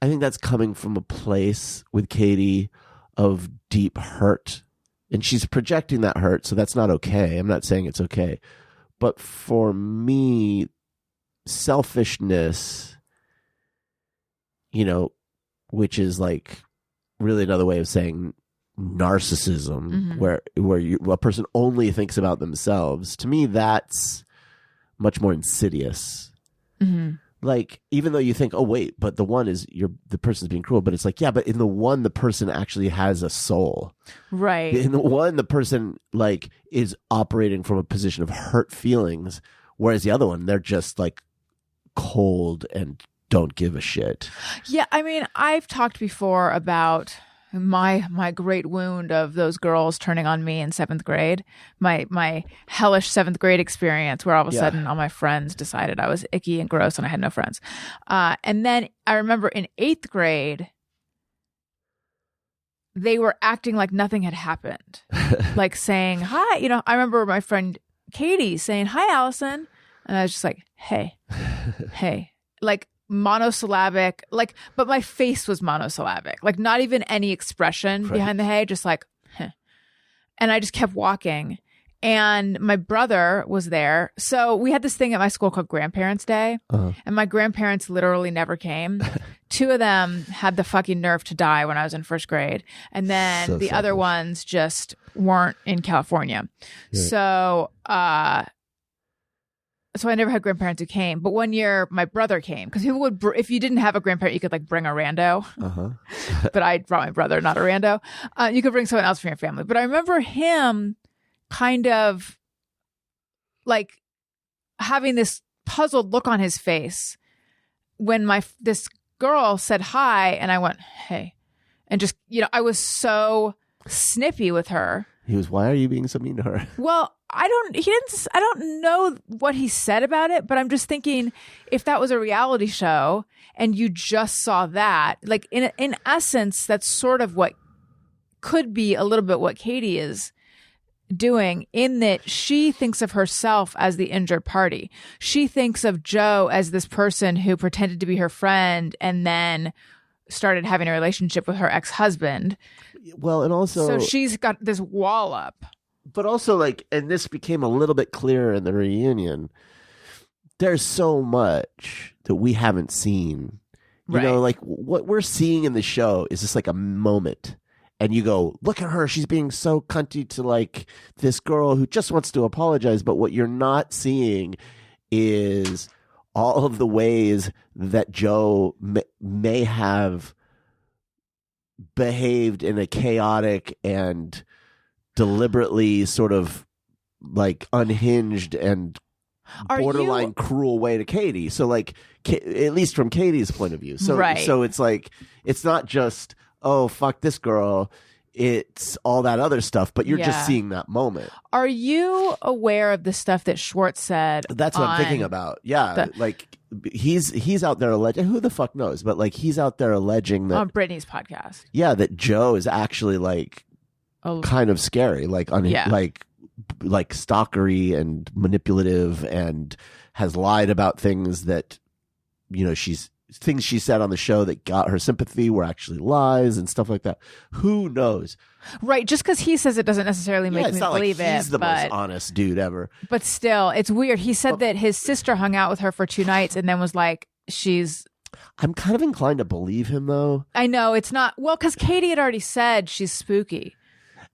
I think that's coming from a place with Katie of deep hurt. And she's projecting that hurt, so that's not okay. I'm not saying it's okay. But for me, selfishness, which is like really another way of saying narcissism, where a person only thinks about themselves, to me that's much more insidious. Like, even though you think, oh wait, but the one is the person's being cruel, but it's like, yeah, but in the one the person actually has a soul, right? In the one the person like is operating from a position of hurt feelings, whereas the other one, they're just like cold and don't give a shit. Yeah, I mean, I've talked before about my great wound of those girls turning on me in 7th grade, my hellish 7th grade experience where all of a sudden all my friends decided I was icky and gross and I had no friends. And then I remember in 8th grade, they were acting like nothing had happened, like saying, hi, I remember my friend Katie saying, hi, Alison. And I was just like, hey, like, monosyllabic, like, but my face was monosyllabic, like not even any expression behind the hey, just like, heh. And I just kept walking. And my brother was there. So we had this thing at my school called Grandparents' Day. And my grandparents literally never came. 2 of them had the fucking nerve to die when I was in 1st grade. And then the other ones just weren't in California. Right. So I never had grandparents who came, but one year my brother came because people would, if you didn't have a grandparent, you could like bring a rando. But I brought my brother, not a rando. You could bring someone else from your family. But I remember him kind of like having this puzzled look on his face when this girl said hi, and I went, hey, and just I was so snippy with her. He was, why are you being so mean to her? Well, I don't know what he said about it, but I'm just thinking if that was a reality show and you just saw that, like in essence, that's sort of what could be a little bit what Katie is doing, in that she thinks of herself as the injured party. She thinks of Joe as this person who pretended to be her friend and then started having a relationship with her ex-husband. Well, and also, so she's got this wall up. But also, like, and this became a little bit clearer in the reunion, there's so much that we haven't seen. Like what we're seeing in the show is just like a moment. And you go, look at her. She's being so cunty to like this girl who just wants to apologize. But what you're not seeing is all of the ways that Joe may have behaved in a chaotic and deliberately sort of like unhinged and borderline cruel way to Katie. So like, at least from Katie's point of view. So it's like, it's not just, oh, fuck this girl. It's all that other stuff, but you're just seeing that moment. Are you aware of the stuff that Schwartz said? That's what I'm thinking about. Yeah. Like he's out there alleging, who the fuck knows? But like he's out there alleging that on Brittany's podcast. Yeah. That Joe is actually like, kind of scary, like like stalkery and manipulative, and has lied about things that things she said on the show that got her sympathy were actually lies and stuff like that. Who knows? Right, just because he says it doesn't necessarily make me believe it. He's the most honest dude ever. But still, it's weird. He said that his sister hung out with her for 2 nights and then was like, I'm kind of inclined to believe him though. I know it's not because Katie had already said she's spooky.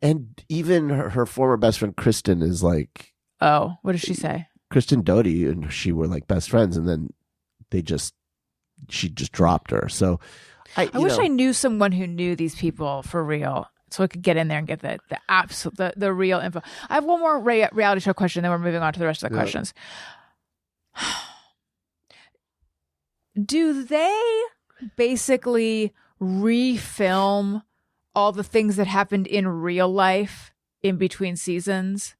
And even her former best friend Kristen is like, oh, what did she say? Kristen Doty and she were like best friends, and then she just dropped her. So I wish I knew someone who knew these people for real, so I could get in there and get the absolute the real info. I have one more reality show question, then we're moving on to the rest of the questions. Do they basically refilm all the things that happened in real life in between seasons?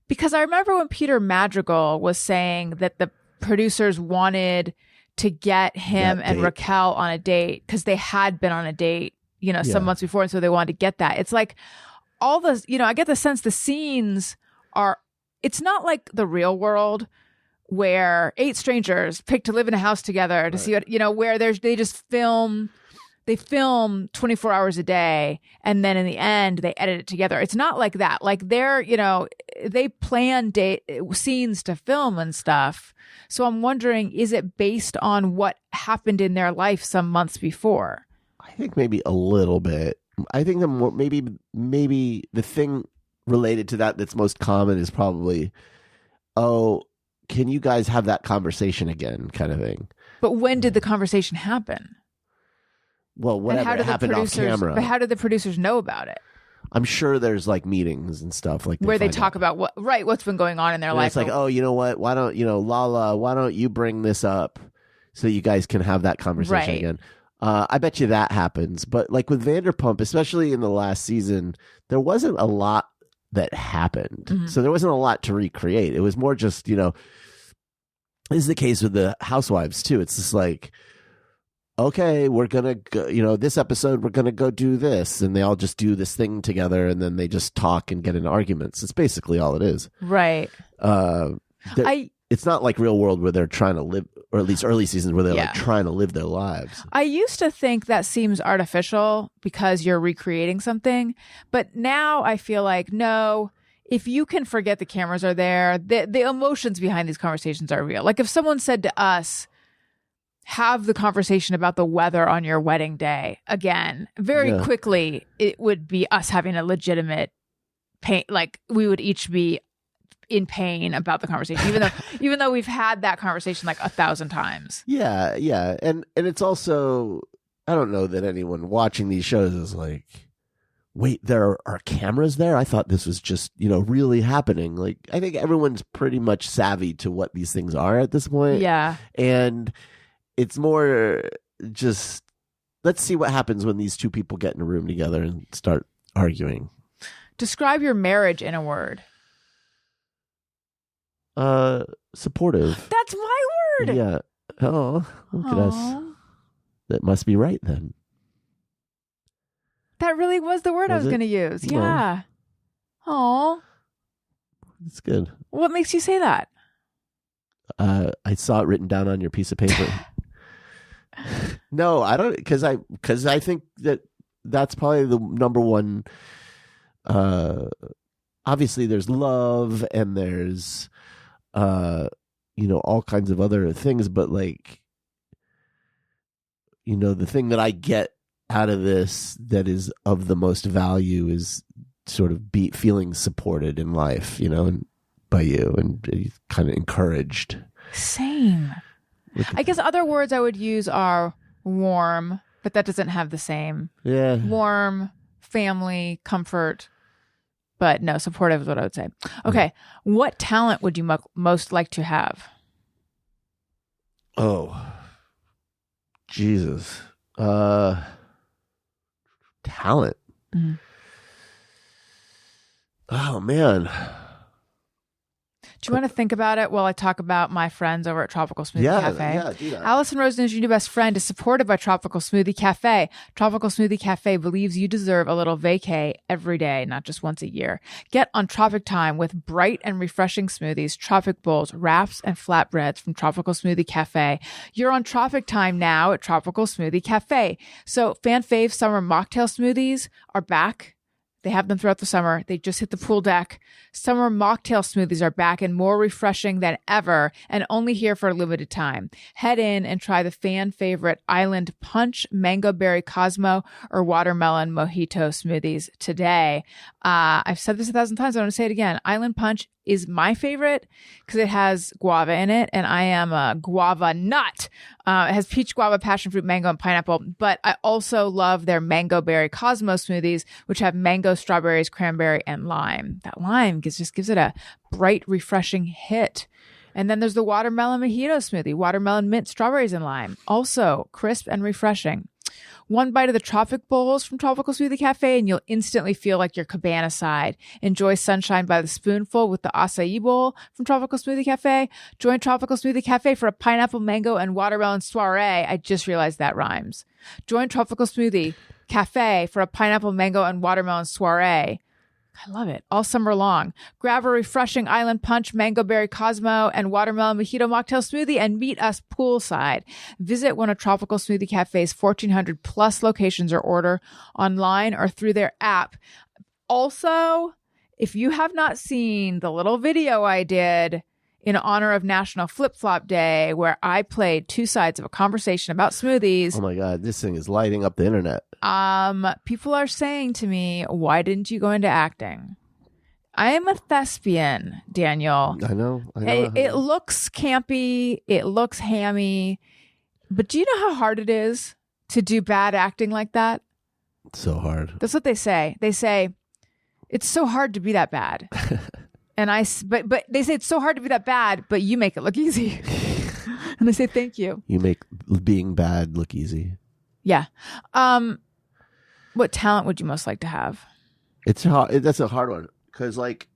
Because I remember when Peter Madrigal was saying that the producers wanted to get him and Raquel on a date because they had been on a date, some months before. And so they wanted to get that. It's like all this, I get the sense the scenes it's not like the real world where 8 strangers pick to live in a house together to see what, where they film 24 hours a day and then in the end they edit it together. It's not like that. Like they plan scenes to film and stuff. So I'm wondering, is it based on what happened in their life some months before? I think maybe a little bit. I think maybe the thing related to that's most common is probably, can you guys have that conversation again, kind of thing. But when did the conversation happen? Well, whatever happened off camera. But how did the producers know about it? I'm sure there's like meetings and stuff like where they talk about what's been going on in their life. It's like, you know what? Why don't Lala? Why don't you bring this up so you guys can have that conversation again? I bet you that happens. But like with Vanderpump, especially in the last season, there wasn't a lot that happened. Mm-hmm. So there wasn't a lot to recreate. It was more just, this is the case with the housewives too. It's just like, okay, we're going to go, this episode, we're going to go do this. And they all just do this thing together and then they just talk and get in arguments. It's basically all it is. Right. It's not like real world where they're trying to live, or at least early seasons where they're like trying to live their lives. I used to think that seems artificial because you're recreating something. But now I feel like, no, if you can forget the cameras are there, the emotions behind these conversations are real. Like if someone said to us, have the conversation about the weather on your wedding day again, very quickly, it would be us having a legitimate pain. Like we would each be in pain about the conversation, even though we've had that conversation like 1,000 times. Yeah. And it's also, I don't know that anyone watching these shows is like, wait, there are cameras there? I thought this was just, really happening. Like, I think everyone's pretty much savvy to what these things are at this point. Yeah. And it's more just, let's see what happens when these two people get in a room together and start arguing. Describe your marriage in a word. Supportive. That's my word. Yeah. Oh, look at us. That must be right then. That really was the word I was going to use. Yeah. Oh. That's good. What makes you say that? I saw it written down on your piece of paper. No, I don't, because I think that's probably the number one. Obviously, there's love and there's, all kinds of other things, but like, the thing that I get out of this that is of the most value is sort of feeling supported in life, and by you and kind of encouraged. Same. I guess other words I would use are warm, but that doesn't have the same. Yeah. Warm, family, comfort. But no, supportive is what I would say. Okay. What talent would you most like to have? Oh, Jesus. Talent. Mm-hmm. Oh, man. Do you want to think about it while I talk about my friends over at Tropical Smoothie Cafe? Yeah, do that. Alison Rosen is your new best friend, is supported by Tropical Smoothie Cafe. Tropical Smoothie Cafe believes you deserve a little vacay every day, not just once a year. Get on Tropic Time with bright and refreshing smoothies, tropic bowls, wraps, and flatbreads from Tropical Smoothie Cafe. You're on Tropic Time now at Tropical Smoothie Cafe. So fan fave summer mocktail smoothies are back. They have them throughout the summer. They just hit the pool deck. Summer mocktail smoothies are back and more refreshing than ever, and only here for a limited time. Head in and try the fan favorite Island Punch, Mango Berry Cosmo, or Watermelon Mojito smoothies today. I've said this 1,000 times. I want to say it again. Island Punch is my favorite because it has guava in it, and I am a guava nut. It has peach, guava, passion fruit, mango, and pineapple. But I also love their Mango Berry Cosmo smoothies, which have mango, strawberries, cranberry, and lime. That lime just gives it a bright, refreshing hit. And then there's the Watermelon Mojito smoothie, watermelon, mint, strawberries, and lime. Also crisp and refreshing. One bite of the Tropic Bowls from Tropical Smoothie Cafe, and you'll instantly feel like you're cabana side. Enjoy sunshine by the spoonful with the acai bowl from Tropical Smoothie Cafe. Join Tropical Smoothie Cafe for a pineapple, mango, and watermelon soiree. I just realized that rhymes. Join Tropical Smoothie Cafe for a pineapple, mango, and watermelon soiree. I love it. All summer long. Grab a refreshing Island Punch, Mango Berry Cosmo, and Watermelon Mojito Mocktail Smoothie and meet us poolside. Visit one of Tropical Smoothie Cafe's 1,400 plus locations or order online or through their app. Also, if you have not seen the little video I did in honor of National Flip Flop Day, where I played two sides of a conversation about smoothies. Oh my God, this thing is lighting up the internet. People are saying to me, why didn't you go into acting? I am a thespian, Daniel. I know. It looks campy. It looks hammy. But do you know how hard it is to do bad acting like that? It's so hard. That's what they say. They say, it's so hard to be that bad. But they say it's so hard to be that bad, but you make it look easy. And I say, thank you. You make being bad look easy. Yeah. What talent would you most like to have? It's hard. That's a hard one. Because, like,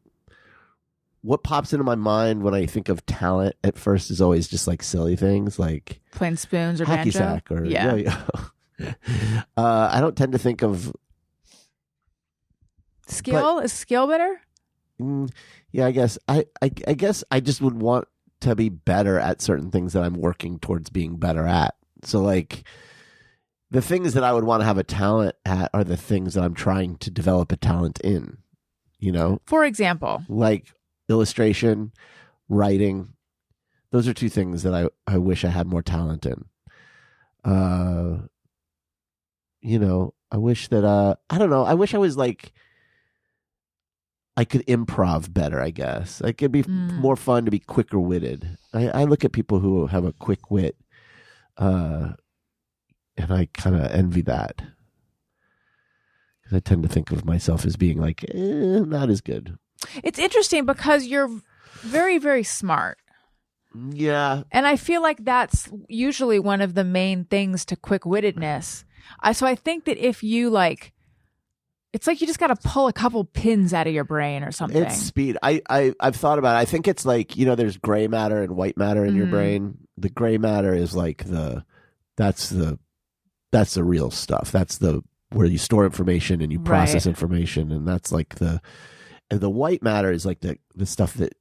what pops into my mind when I think of talent at first is always just, like, silly things, like playing spoons or hacky banjo? sack or yeah. yo-yo. I don't tend to think of skill. Is skill better? Yeah, I guess. I guess I just would want to be better at certain things that I'm working towards being better at. So, like, the things that I would want to have a talent at are the things that I'm trying to develop a talent in. You know? For example? Like illustration, writing. Those are two things that I wish I had more talent in. You know, I wish that, I don't know. I wish I was like, I could improv better, I guess. Like, it'd be more fun to be quicker witted. I look at people who have a quick wit, and I kind of envy that. I tend to think of myself as being like, not as good. It's interesting because you're very, very smart. Yeah. And I feel like that's usually one of the main things to quick-wittedness. So I think that if you like, it's like you just got to pull a couple pins out of your brain or something. It's speed. I've thought about it. I think it's like, you know, there's gray matter and white matter in your brain. The gray matter is like that's the real stuff. That's where you store information and you process information, and that's like the white matter is like the stuff that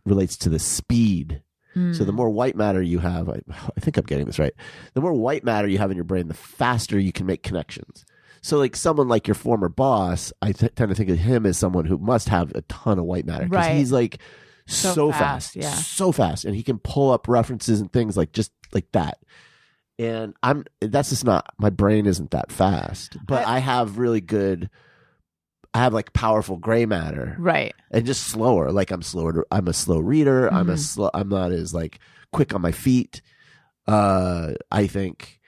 relates to the speed. So the more white matter you have, I think I'm getting this right. The more white matter you have in your brain, the faster you can make connections. So like someone like your former boss, I tend to think of him as someone who must have a ton of white matter because he's like so fast, so fast, and he can pull up references and things like just like that. And that's just not, my brain isn't that fast, but I have like powerful gray matter. Right. And just slower. Like I'm a slow reader. I'm not as like quick on my feet. I think.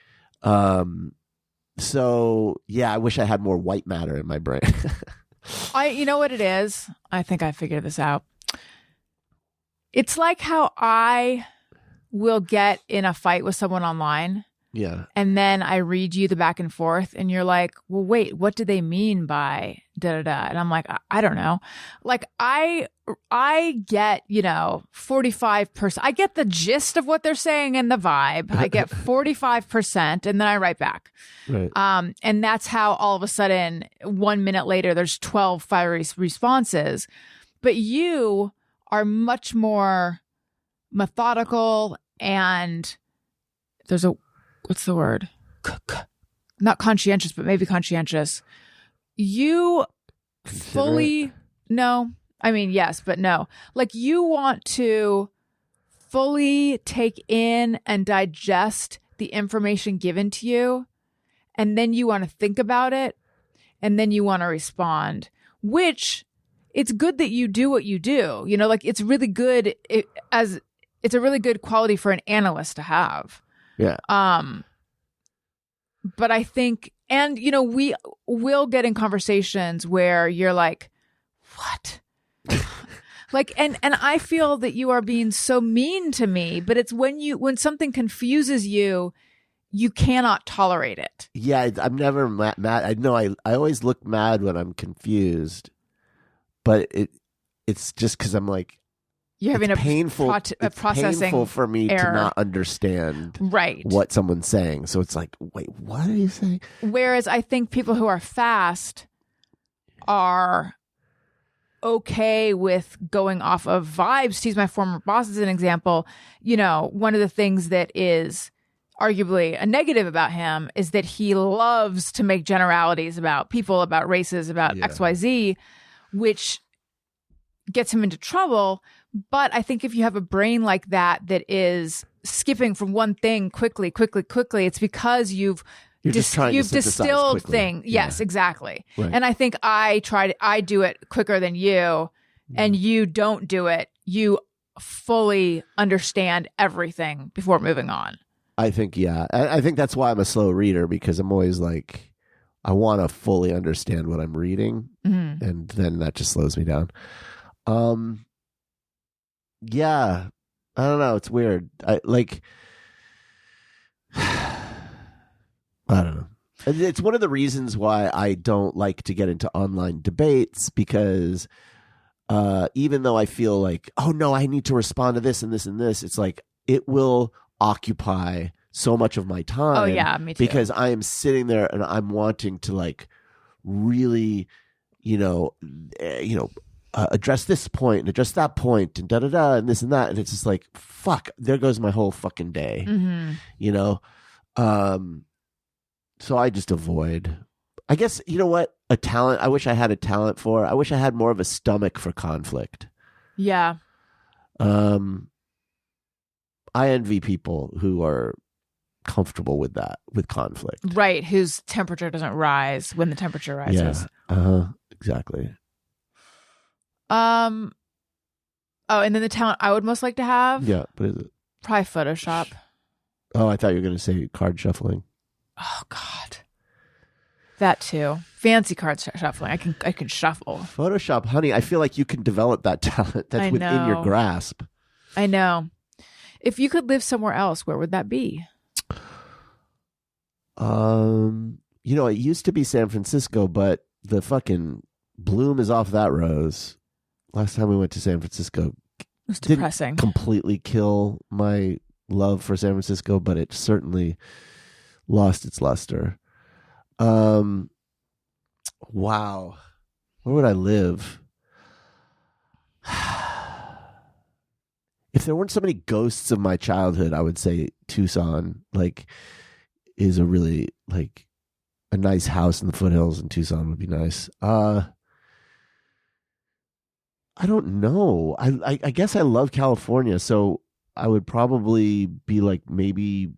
So yeah, I wish I had more white matter in my brain. You know what it is? I think I figured this out. It's like how I will get in a fight with someone online. Yeah. And then I read you the back and forth and you're like, well, wait, what do they mean by da-da-da? And I'm like, I don't know. Like I get, 45%. I get the gist of what they're saying and the vibe. I get 45% and then I write back. Right. And that's how all of a sudden 1 minute later, there's 12 fiery responses. But you are much more methodical and there's what's the word? Not conscientious, but maybe conscientious. You fully, no, I mean, yes, but no. Like you want to fully take in and digest the information given to you. And then you want to think about it. And then you want to respond, which it's good that you do what you do. Like it's really good it's a really good quality for an analyst to have. Yeah. But I think, and we will get in conversations where you're like, what? Like, and I feel that you are being so mean to me, but it's when something confuses you, you cannot tolerate it. Yeah, I'm never mad. I know I always look mad when I'm confused, but it's just because I'm like, You're having it's painful. a It's processing painful for me error. to not understand Right. what someone's saying. So it's like, wait, what are you saying? Whereas I think people who are fast are okay with going off of vibes. To use my former boss as an example, you know, one of the things that is arguably a negative about him is that he loves to make generalities about people, about races, about XYZ, which gets him into trouble. But I think if you have a brain like that is skipping from one thing quickly, it's because you've distilled thing. Yes, exactly. Right. And I think I do it quicker than you, and you don't do it. You fully understand everything before moving on. I think, yeah. I think that's why I'm a slow reader, because I'm always like, I want to fully understand what I'm reading, and then that just slows me down. Yeah, I don't know. It's weird. I don't know. It's one of the reasons why I don't like to get into online debates, because even though I feel like, oh no, I need to respond to this and this and this, it's like it will occupy so much of my time. Oh yeah, me too. Because I am sitting there and I'm wanting to like really, address this point and address that point and da da da and this and that, and it's just like, fuck, there goes my whole fucking day. So I just avoid. I guess, you know what, a talent I wish I had a talent for. I wish I had more of a stomach for conflict. Yeah. I envy people who are comfortable with that, with conflict. Right, whose temperature doesn't rise when the temperature rises. Yeah. Exactly. Oh, and then the talent I would most like to have? Yeah, what is it? Probably Photoshop. Oh, I thought you were going to say card shuffling. Oh God. That too. Fancy card shuffling. I can shuffle. Photoshop, honey, I feel like you can develop that talent. That's within your grasp. I know. If you could live somewhere else, where would that be? It used to be San Francisco, but the fucking bloom is off that rose. Last time we went to San Francisco, it was depressing. Didn't completely kill my love for San Francisco, but it certainly lost its luster. Wow. Where would I live? If there weren't so many ghosts of my childhood, I would say Tucson, is a really, a nice house in the foothills in Tucson would be nice. I don't know. I guess I love California, so I would probably be maybe,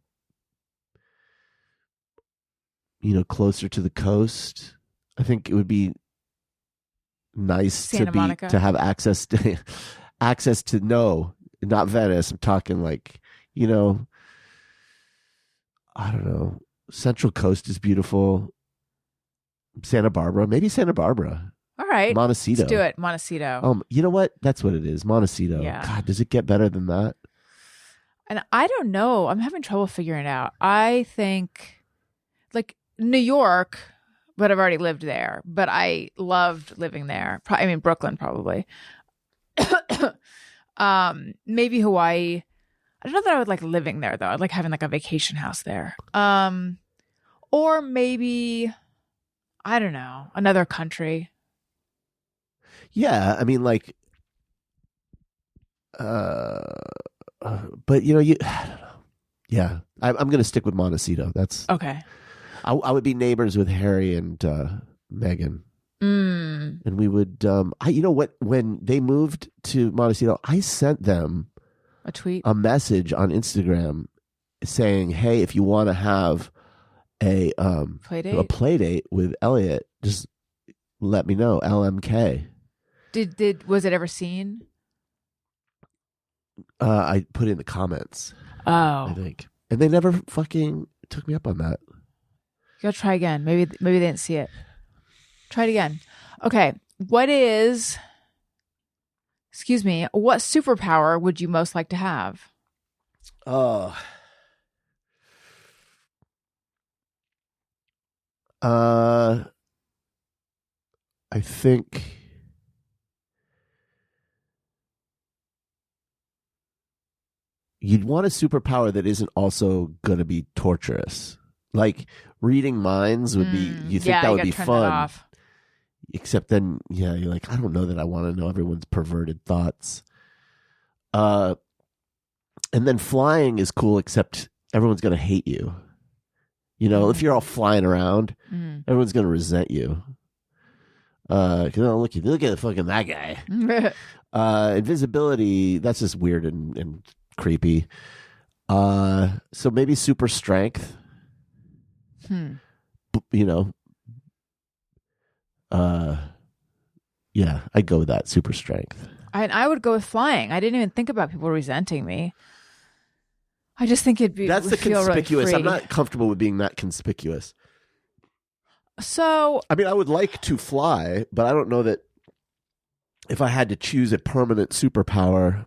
closer to the coast. I think it would be nice Santa Monica. to have access to not Venice. I'm talking I don't know. Central Coast is beautiful. Santa Barbara, maybe Santa Barbara. All right, Montecito. Let's do it, Montecito. You know what? That's what it is, Montecito. Yeah. God, does it get better than that? And I don't know. I'm having trouble figuring it out. I think New York, but I've already lived there. But I loved living there. Brooklyn probably. Maybe Hawaii. I don't know that I would like living there though. I'd like having a vacation house there. Or maybe, I don't know, another country. Yeah, I mean, but I don't know. Yeah, I'm going to stick with Montecito. That's okay. I would be neighbors with Harry and Meghan. And we would, when they moved to Montecito, I sent them a tweet, a message on Instagram saying, "Hey, if you want to have a play date with Elliot, just let me know." LMK. Was it ever seen? I put in the comments. Oh, I think, and they never fucking took me up on that. You gotta try again. Maybe they didn't see it. Try it again. Okay. What superpower would you most like to have? Oh. I think you'd want a superpower that isn't also going to be torturous. Like reading minds would be, you think that would be fun. Except then, you're like, I don't know that I want to know everyone's perverted thoughts. And then flying is cool, except everyone's going to hate you. If you're all flying around, everyone's going to resent you. Look at fucking that guy. Invisibility, that's just weird and creepy. So maybe super strength. I'd go with that, super strength. I would go with flying. I didn't even think about people resenting me. I just think that's the conspicuous. Really I'm not comfortable with being that conspicuous. So I mean, I would like to fly, but I don't know that if I had to choose a permanent superpower,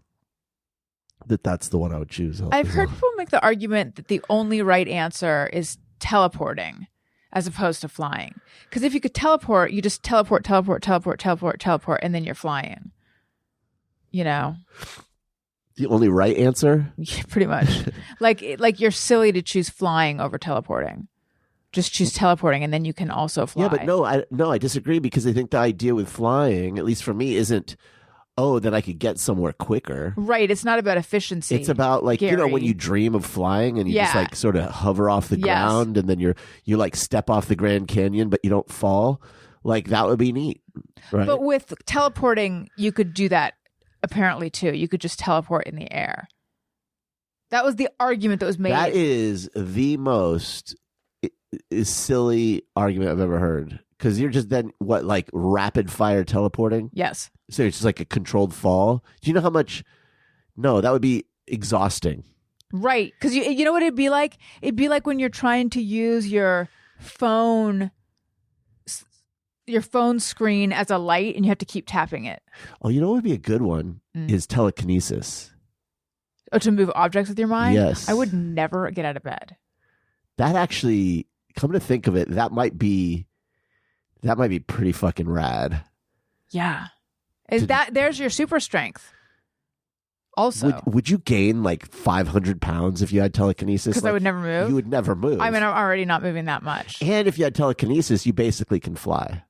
that's the one I would choose. I've heard people make the argument that the only right answer is teleporting as opposed to flying. Because if you could teleport, you just teleport, and then you're flying. The only right answer? Yeah, pretty much. like you're silly to choose flying over teleporting. Just choose teleporting, and then you can also fly. Yeah, but I disagree, because I think the idea with flying, at least for me, isn't, that I could get somewhere quicker. Right. It's not about efficiency. It's about when you dream of flying and you just sort of hover off the ground, and then you like step off the Grand Canyon, but you don't fall. Like that would be neat. Right. But with teleporting, you could do that apparently too. You could just teleport in the air. That was the argument that was made. That is the most silly argument I've ever heard. Because you're just then, like rapid fire teleporting? Yes. So it's just like a controlled fall. Do you know how much? No, that would be exhausting. Right. Because you know what it'd be like? It'd be like when you're trying to use your phone screen as a light and you have to keep tapping it. Oh, you know what would be a good one is telekinesis. Oh, to move objects with your mind? Yes. I would never get out of bed. That actually, come to think of it, that might be pretty fucking rad. Yeah. There's your super strength. Also, would you gain like 500 pounds if you had telekinesis? Because I would never move. You would never move. I mean, I'm already not moving that much. And if you had telekinesis, you basically can fly.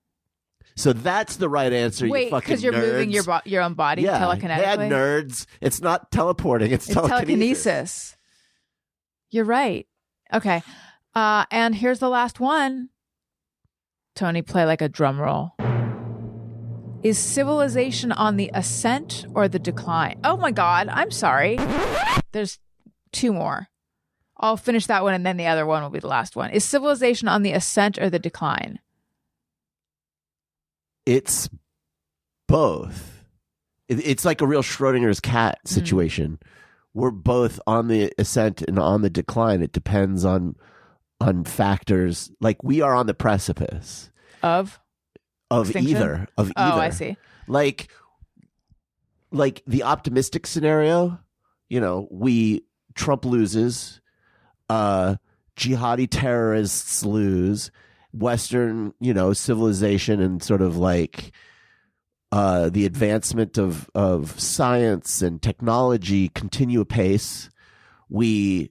So that's the right answer. Wait, you fucking because you're nerds. moving your own body telekinetically. Yeah, nerds. It's not teleporting. It's telekinesis. You're right. Okay, and here's the last one. Tony, play like a drum roll. Is civilization on the ascent or the decline? Oh my God, I'm sorry. There's two more. I'll finish that one and then the other one will be the last one. Is civilization on the ascent or the decline? It's both. It's like a real Schrodinger's cat situation. We're both on the ascent and on the decline. It depends on factors. Like we are on the precipice of extinction? either. Of either. Oh, I see. Like the optimistic scenario, Trump loses, jihadi terrorists lose, Western, civilization and sort of like the advancement of science and technology continue apace. We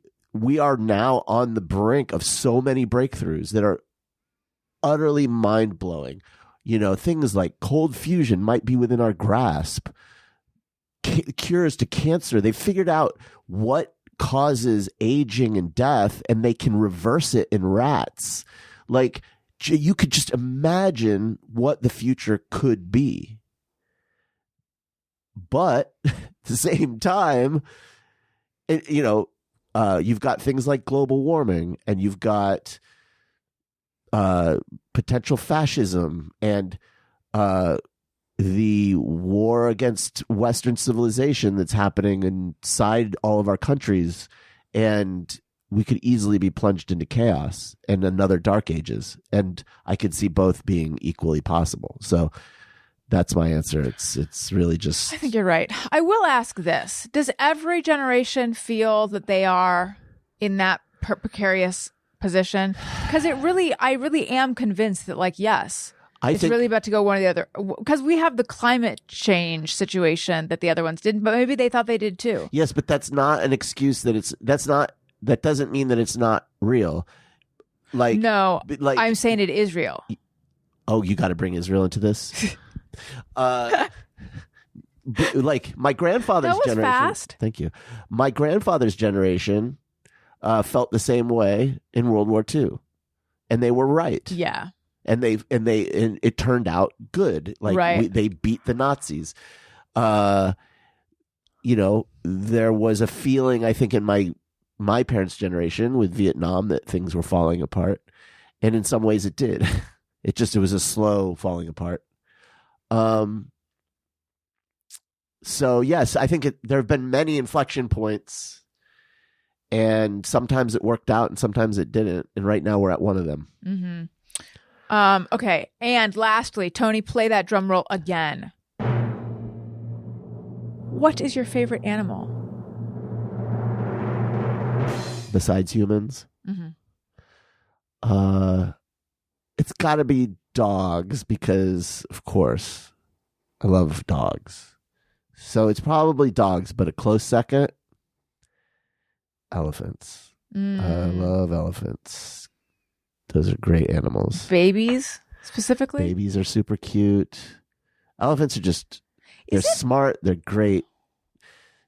are now on the brink of so many breakthroughs that are utterly mind-blowing. Things like cold fusion might be within our grasp. Cures to cancer. They figured out what causes aging and death, and they can reverse it in rats. Like, you could just imagine what the future could be. But at the same time, you've got things like global warming, and you've got potential fascism and the war against Western civilization that's happening inside all of our countries. And we could easily be plunged into chaos and another dark ages. And I could see both being equally possible. So that's my answer. It's really just... I think you're right. I will ask this. Does every generation feel that they are in that precarious position? Because I really am convinced that, like, yes, it's really about to go one or the other. Because we have the climate change situation that the other ones didn't, but maybe they thought they did too. Yes, but that's not an excuse that doesn't mean that it's not real. Like, no, I'm saying it is real. Oh, you got to bring Israel into this? Like my grandfather's generation. Fast. Thank you. My grandfather's generation felt the same way in World War II, and they were right. Yeah. And it turned out good. Like they beat the Nazis. There was a feeling, I think, in my parents' generation with Vietnam that things were falling apart, and in some ways it did. It was a slow falling apart. So yes, I think there have been many inflection points, and sometimes it worked out and sometimes it didn't. And right now we're at one of them. Mm-hmm. Okay. And lastly, Tony, play that drum roll again. What is your favorite animal? Besides humans? Mm-hmm. It's got to be dogs because, of course, I love dogs. So it's probably dogs, but a close second, elephants. I love elephants. Those are great animals. Babies, specifically? Babies are super cute. Elephants are they're smart. They're great.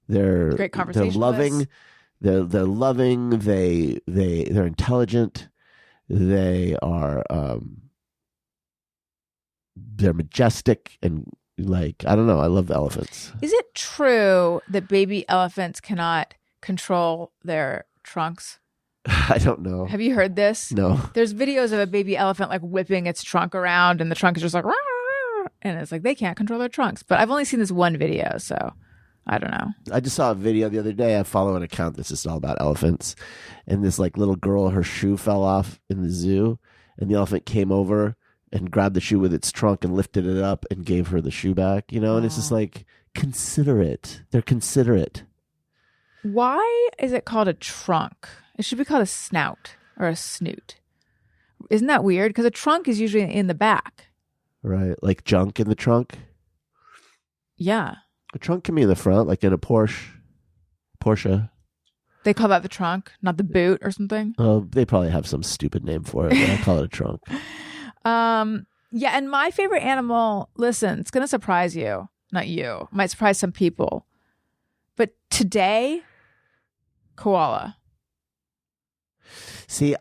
They're great conversationalists. They're loving. They're loving. They're intelligent. They are. They're majestic and I don't know. I love elephants. Is it true that baby elephants cannot control their trunks? I don't know. Have you heard this? No. There's videos of a baby elephant whipping its trunk around, and the trunk is just like, "Rah!" And it's like they can't control their trunks. But I've only seen this one video, so I don't know. I just saw a video the other day. I follow an account that's just all about elephants, and this little girl, her shoe fell off in the zoo, and the elephant came over and grabbed the shoe with its trunk and lifted it up and gave her the shoe back. And it's just considerate. They're considerate. Why is it called a trunk? It should be called a snout or a snoot. Isn't that weird? Because a trunk is usually in the back. Right. Like junk in the trunk? Yeah. A trunk can be in the front, like in a Porsche. They call that the trunk, not the boot or something? Oh, they probably have some stupid name for it, but I call it a trunk. Yeah, and my favorite animal, listen, it's going to surprise you. Not you. Might surprise some people. But today, koala. See,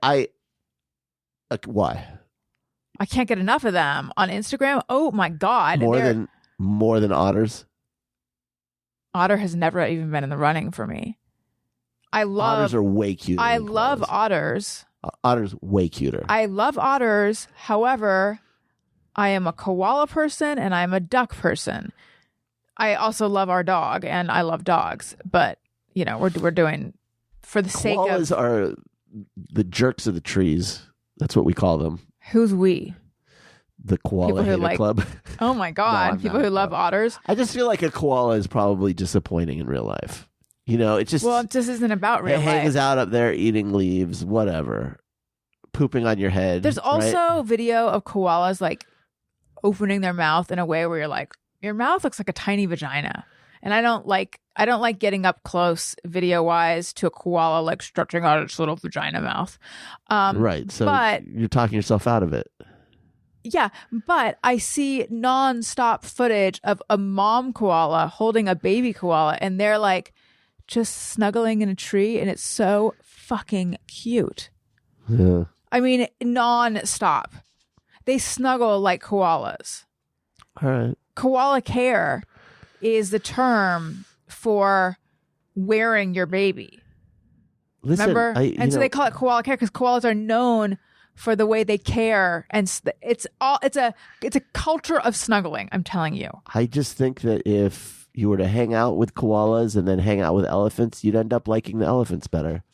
why? I can't get enough of them on Instagram. Oh my God. More than otters? Otter has never even been in the running for me. Otters are way cuter. I love otters. Otters way cuter. I love otters. However, I am a koala person and I'm a duck person. I also love our dog and I love dogs, but we're doing for the sake of. Koalas are the jerks of the trees. That's what we call them. Who's we? The koala hater club. Oh my God! People who love otters. I just feel like a koala is probably disappointing in real life. It's just it just isn't about real life. It hangs out up there eating leaves, whatever, pooping on your head. There's also video of koalas opening their mouth in a way where you're like, your mouth looks like a tiny vagina, and I don't like getting up close video wise to a koala stretching out its little vagina mouth. Right. So you're talking yourself out of it. Yeah, but I see nonstop footage of a mom koala holding a baby koala, and they're just snuggling in a tree, and it's so fucking cute. Yeah. I mean, nonstop. They snuggle like koalas. All right. Koala care is the term for wearing your baby. Listen, remember? So they call it koala care because koalas are known for the way they care, and it's a culture of snuggling. I'm telling you. I just think that if you were to hang out with koalas and then hang out with elephants, you'd end up liking the elephants better.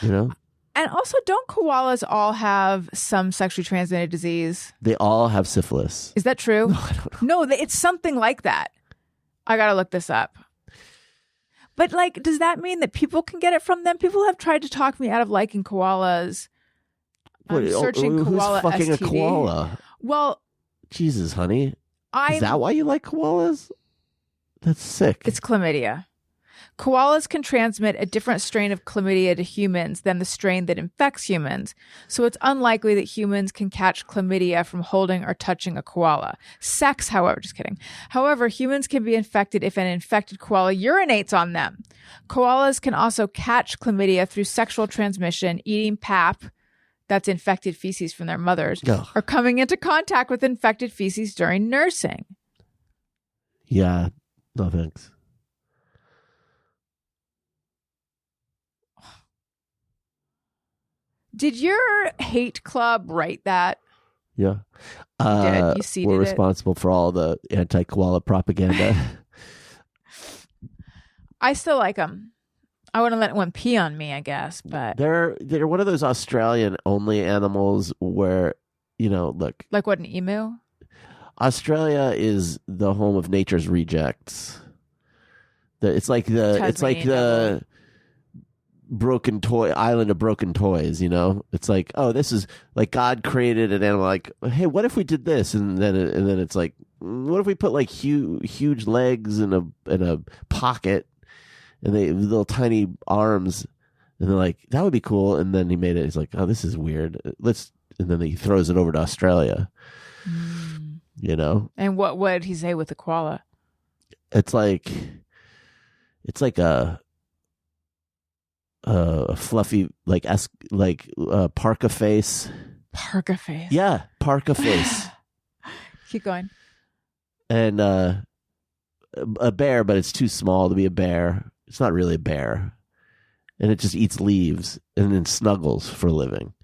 And also, don't koalas all have some sexually transmitted disease? They all have syphilis. Is that true? No, I don't know. No, it's something like that. I gotta look this up. But like, does that mean that people can get it from them? People have tried to talk me out of liking koalas. I'm searching koala who's fucking STD. a koala? Well, Jesus, honey. Is Is that why you like koalas? That's sick. It's chlamydia. Koalas can transmit a different strain of chlamydia to humans than the strain that infects humans, so it's unlikely that humans can catch chlamydia from holding or touching a koala. Sex, however, just kidding. However, humans can be infected if an infected koala urinates on them. Koalas can also catch chlamydia through sexual transmission, eating pap, that's infected feces from their mothers, or coming into contact with infected feces during nursing. Yeah, no thanks. Did your hate club write that? Yeah. You did. You seeded we're it. responsible for all the anti-koala propaganda. I still like them. I wouldn't let one pee on me, I guess, but They're one of those Australian only animals where, look, like what, an emu? Australia is the home of nature's rejects. It's like the broken toy island of broken toys. It's like, oh, this is like God created an animal. Like, hey, what if we did this? And then it's like, what if we put like huge legs in a pocket? And they little tiny arms, and they're like, that would be cool. And then he made it. He's like, oh, this is weird. And then he throws it over to Australia. And what did he say with the koala? It's like a fluffy parka face. Parka face. Yeah, parka face. Keep going. And a bear, but it's too small to be a bear. It's not really a bear. And it just eats leaves and then snuggles for a living.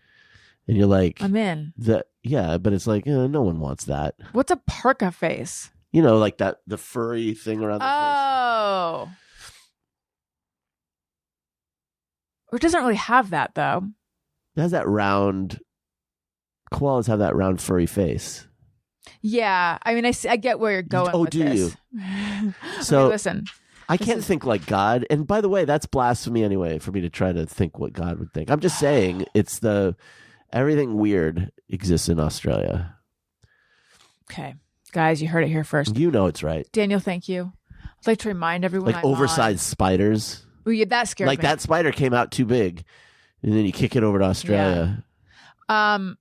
And you're like, I'm in. Yeah, but it's like, no one wants that. What's a parka face? Like the furry thing around the face. Oh. It doesn't really have that, though. It has that round. Koalas have that round furry face. Yeah. I mean, I get where you're going with do this. you? So okay, listen. I can't think like God. And by the way, that's blasphemy anyway for me to try to think what God would think. I'm just saying everything weird exists in Australia. Okay. Guys, you heard it here first. You know it's right. Daniel, thank you. I'd like to remind everyone Like oversized spiders. Oh, yeah, that scared me. Like that spider came out too big. And then you kick it over to Australia. Yeah.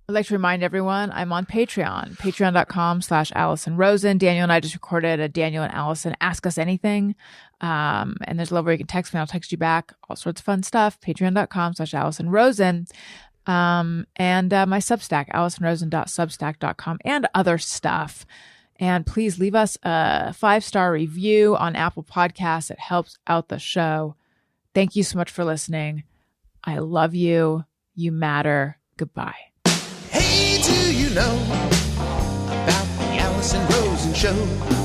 I'd like to remind everyone I'm on Patreon, patreon.com/Alison Rosen. Daniel and I just recorded a Daniel and Alison Ask Us Anything. And there's a level where you can text me. I'll text you back. All sorts of fun stuff. Patreon.com/Alison Rosen. And my Substack, AlisonRosen.substack.com, and other stuff. And please leave us a 5-star review on Apple Podcasts. It helps out the show. Thank you so much for listening. I love you. You matter. Goodbye. Hey, do you know about the Alison Rosen Show?